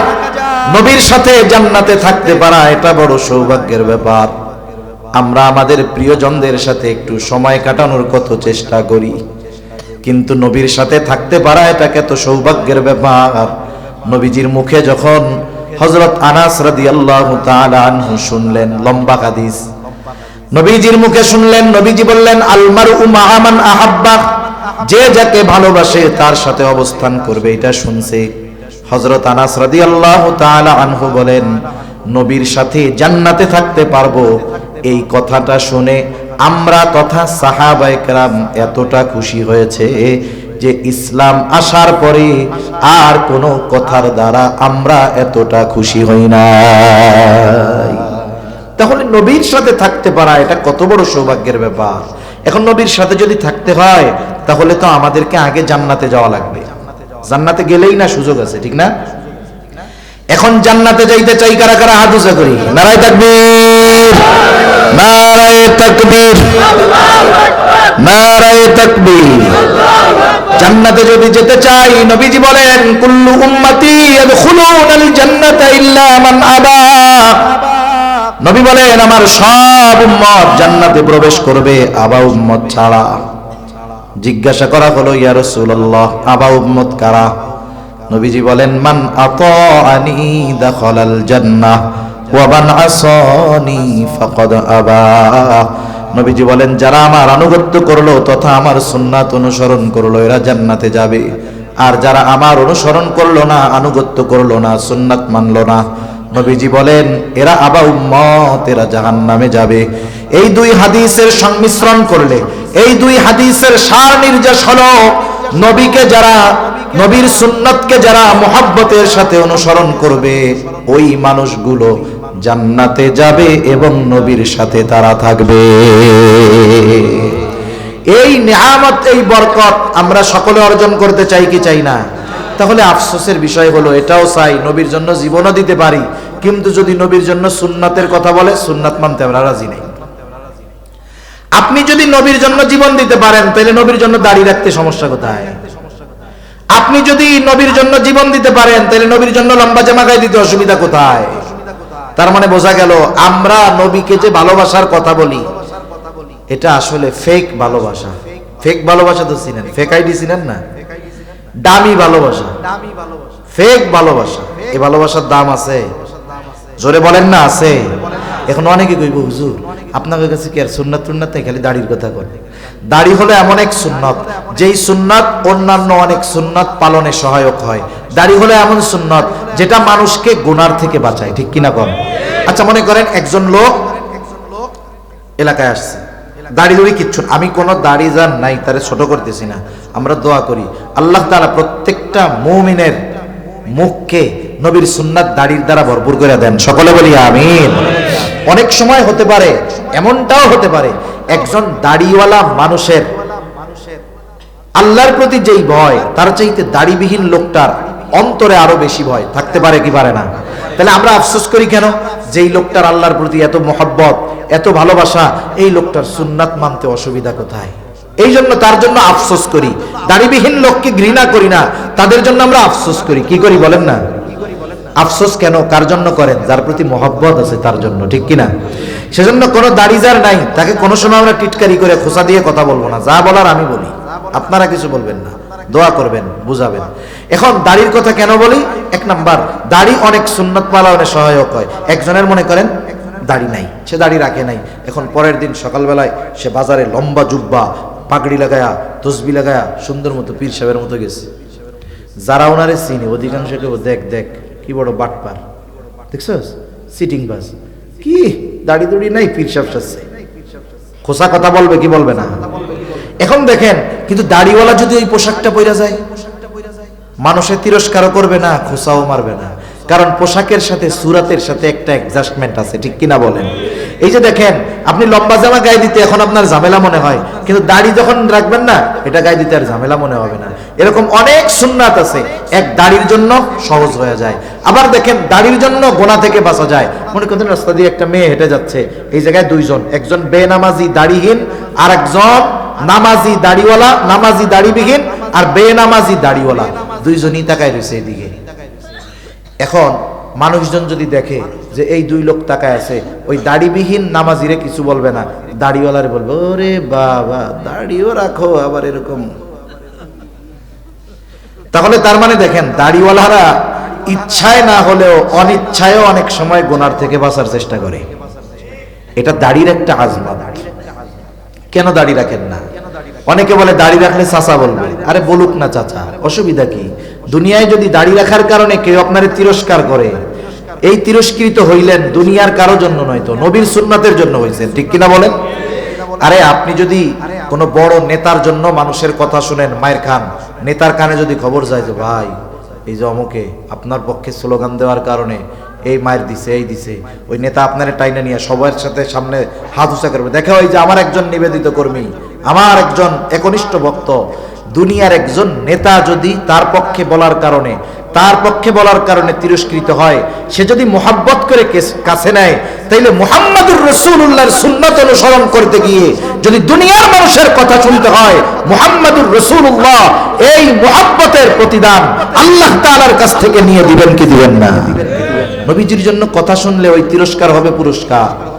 নবীর সাথে জান্নাতে থাকতে পারা এটা বড় সৌভাগ্যের ব্যাপার। আমরা আমাদের প্রিয়জনদের সাথে একটু সময় কাটানোর কত চেষ্টা করি, কিন্তু নবীর সাথে থাকতে পারা এটা কত সৌভাগ্যের ব্যাপার। নবীজির মুখে যখন হযরত আনাস রাদিয়াল্লাহু তাআলা আনহু শুনলেন, লম্বা হাদিস, নবীজির মুখে শুনলেন, নবীজি বললেন, আল মারউ মা'a মান আহাব্বা, যে যাকে ভালোবাসে তার সাথে অবস্থান করবে, এটা শুনছে। হযরত আনাস রাদিয়াল্লাহু তাআলা আনহু বলেন, নবীর সাথে জান্নাতে থাকতে পারবো, এই কথাটা শুনে আমরা তথা সাহাবায়ে কেরাম এতটা খুশি হয়েছে যে ইসলাম আসার পরে আর কোনো কথার দ্বারা আমরা এতটা খুশি হই না। তাহলে নবীর সাথে থাকতে পারা এটা কত বড় সৌভাগ্যের ব্যাপার। এখন নবীর সাথে যদি থাকতে হয়, তাহলে তো আমাদেরকে আগে জান্নাতে যাওয়া লাগবে। জান্নাতে গেলেই না সুযোগ আছে, ঠিক না? এখন জান্নাতে যাইতে চাই কারা কারা? হাত উঁচা করি। নারায়ে তাকবীর, নারায়ে তাকবীর, নারায়ে তাকবীর। জান্নাতে যদি যেতে চাই, নবীজি বলেন, কুল্লু উম্মতি ইয়াদখুলুনাল জান্নাতা ইল্লা মান আবা। নবী বলেন, আমার সব উম্মত জান্নাতে প্রবেশ করবে, আবা উম্মত ছাড়া। জিজ্ঞাসা করা হলো, ইয়া রাসূলুল্লাহ, আবা উম্মত কারা? নবীজি বলেন, মান আতাআনি দাখালাল জান্নাহ ওয়া মান আসানি ফাকাদ আবা। নবীজি বলেন, যারা আমার আনুগত্য করলো তথা আমার সুন্নাত অনুসরণ করলো, এরা জান্নাতে যাবে। আর যারা আমার অনুসরণ করলো না, আনুগত্য করলো না, সুন্নাত মানলো না, নবীজি বলেন এরা আবা উম্মত, এরা জাহান্নামে যাবে। এই দুই হাদিসের সংমিশ্রণ করলে, এই দুই হাদিসের সার নির্যাস হলো, নবীকে যারা, নবীর সুন্নতকে যারা মুহাব্বতের সাথে অনুসরণ করবে, ওই মানুষগুলো জান্নাতে যাবে এবং নবীর সাথে তারা থাকবে। এই নিয়ামত, এই বরকত আমরা সকলে অর্জন করতে চাই কি চাই না? তাহলে আফসোসের বিষয় হলো, এটাও চাই নবীর জন্য জীবনও দিতে পারি, কিন্তু যদি নবীর জন্য সুন্নাতের কথা বলে, সুন্নাত মানতে আমরা রাজি নেই। আপনি যদি নবীর জন্য জীবন দিতে পারেন, তাহলে নবীর জন্য দাড়ি রাখতে সমস্যা কোথায়? আপনি যদি নবীর জন্য জীবন দিতে পারেন, তাহলে নবীর জন্য লম্বা জামা গায়ে দিতে অসুবিধা কোথায়? তার মানে বোঝা গেল, আমরা নবীকে যে ভালোবাসার কথা বলি, এটা আসলে ফেক ভালোবাসা। ফেক ভালোবাসা তো চিনেন, ফেক আইডি চিনেন না? দামি ভালোবাসা, ফেক ভালোবাসা। এই ভালোবাসার দাম আছে, জোরে বলেন না আছে? এখন অনেকে কইব, হুজুর আপনাদের কাছে কি আর সুন্নাত টুন্নাত নাই, খালি দাড়ির কথা কর। দাড়ি হলো এমন এক সুন্নত, যেই সুন্নাত অন্যান্য অনেক সুন্নাত পালনে সহায়ক হয়। দাড়ি হলো এমন সুন্নাত যেটা মানুষকে গুনার থেকে বাঁচায়, ঠিক কিনা কর? আচ্ছা, মনে করেন একজন লোক এলাকায় আসছে, দাড়ি দড়ি কিচ্ছু, আমি কোনো দাড়ি যার নাই তারে ছোট করতেছি না, আমরা দোয়া করি আল্লাহ তাআলা প্রত্যেকটা মুমিনের মুখকে নবীর সুন্নাত দাড়ির দ্বারা ভরপুর করে দেন, সকলে বলি আমিন। অনেক সময় হতে পারে, এমনটাও হতে পারে, একজন দাড়িওয়ালা মানুষের আল্লাহর প্রতি যেই ভয়, তার চাইতে দাড়িবিহীন লোকটার অন্তরে আরো বেশি ভয় থাকতে পারে কি পারে না? তাহলে আমরা আফসোস করি কেন? যেই লোকটার আল্লাহর প্রতি এত মহব্বত, এত ভালোবাসা, এই লোকটার সুন্নাত মানতে অসুবিধা কোথায়? এই জন্য তার জন্য আফসোস করি। দাড়িবিহীন লোককে ঘৃণা করি না, তাদের জন্য আমরা আফসোস করি। কি করি বলেন না? আফসোস কেন? কার জন্য করেন? যার প্রতি মহব্বত আছে তার জন্য, ঠিক কিনা? সেজন্য কোনো দাড়িজার নাই, তাকে কোনো সময় আমরা টিটকারি করে খোসা দিয়ে কথা বলবো না। যা বলার আমি বলি, আপনারা কিছু বলবেন না। দোয়া করবেন, বুঝাবেন। এখন দাড়ির কথা কেন বলি? এক নাম্বার, দাড়ি অনেক সুন্নাত পালনে সহায়ক হয়। একজনের মনে করেন দাড়ি নাই, সে দাড়ি রাখে নাই, এখন পরের দিন সকালবেলায় সে বাজারে লম্বা জুব্বা পাগড়ি লাগায়া তসবি লাগায়া সুন্দর মতো পীর সাহেবের মতো গেছে। যারা ওনারে চিনি অধিকাংশ কেউ দেখ দেখ কি বড় বাটপার, দেখছস সিটিং বাস, কি দাড়ি দুড়ি নাই, পীর সাহেব সাজছে। খোসা কথা বলবে কি বলবে না? এখন দেখেন, কিন্তু দাড়িওয়ালা যদি ওই পোশাকটা পরে যায়, মানুষের তিরস্কারও করবে না, খোসাও মারবে না, কারণ পোশাকের সাথে সুরাতের সাথে একটা অ্যাডজাস্টমেন্ট আছে, ঠিক কিনা বলেন? এই যে দেখেন, আপনি লম্বা জামা গায়ে দিতে এখন আপনার ঝামেলা মনে হয়, কিন্তু দাড়ি যখন রাখবেন না, এটা গায়ে দিতে আর ঝামেলা মনে হবে না। এরকম অনেক সুন্নাত আছে, এক দাড়ির জন্য সহজ হয়ে যায়। আবার দেখেন, দাড়ির জন্য গোনা থেকে বাঁচা যায়। মনে করেন রাস্তা দিয়ে একটা মেয়ে হেঁটে যাচ্ছে, এই জায়গায় দুইজন, একজন বেনামাজি দাড়িহীন আর একজন নামাজি দাড়িওয়ালা, নামাজি দাড়িবিহীন আর বেনামাজি দাড়িওয়ালা, দুইজনই তাকায় রয়েছে এদিকে। এখন মানুষজন যদি দেখে যে এই দুই লোক তাকায় আছে, ওই দাড়িবিহীন নামাজিরে কিছু বলবে না, দাড়িওয়ালারে বলবে ওরে বাবা দাড়িও রাখো আবার এরকম। তাহলে তার মানে দেখেন, দাড়িওয়ালারা ইচ্ছায় না হলেও অনিচ্ছায়ও অনেক সময় গুনার থেকে বাঁচার চেষ্টা করে। এটা দাড়ির একটা আজমাত। কেন দাড়ি রাখেন না? অনেকে বলে দাড়ি রাখলে চাচা বলবে, আরে বলুক না চাচা, অসুবিধা কি? দুনিয়ায় যদি দাড়ি রাখার কারণে কেউ আপনারে তিরস্কার করে, এই তিরস্কৃত হইলেন দুনিয়ার কারো জন্য নয়, তো নবীর সুন্নাতের জন্য হইছেন, ঠিক কিনা বলেন? আরে আপনি যদি কোনো বড় নেতার জন্য মানুষের কথা শুনেন, মায়ের খান, নেতার কানে যদি খবর যায় যে ভাই এই যে অমুকে আপনার পক্ষে স্লোগান দেওয়ার কারণে এই মায়ের দিছে, এই দিছে, ওই নেতা আপনার টাইনা নিয়ে সবার সাথে সামনে হাত উঁচা করবে, দেখো ওই যে আমার একজন নিবেদিত কর্মী, আমার একজন একনিষ্ঠ ভক্ত। দুনিয়ার একজন নেতা যদি তার পক্ষে বলার কারণে তিরস্কৃত হয়, সে যদি মুহাব্বত করে কাছে নেয়, তাইলে মুহাম্মাদুর রাসূলুল্লাহর সুন্নাত অনুসরণ করতে গিয়ে যদি দুনিয়ার মানুষের কথা শুনতে হয়, মুহাম্মাদুর রাসূলুল্লাহ এই মুহাব্বতের প্রতিদান আল্লাহ তাআলার কাছ থেকে নিয়ে দিবেন কি দিবেন না? নবীজির জন্য কথা শুনলে ওই তিরস্কার হবে পুরস্কার।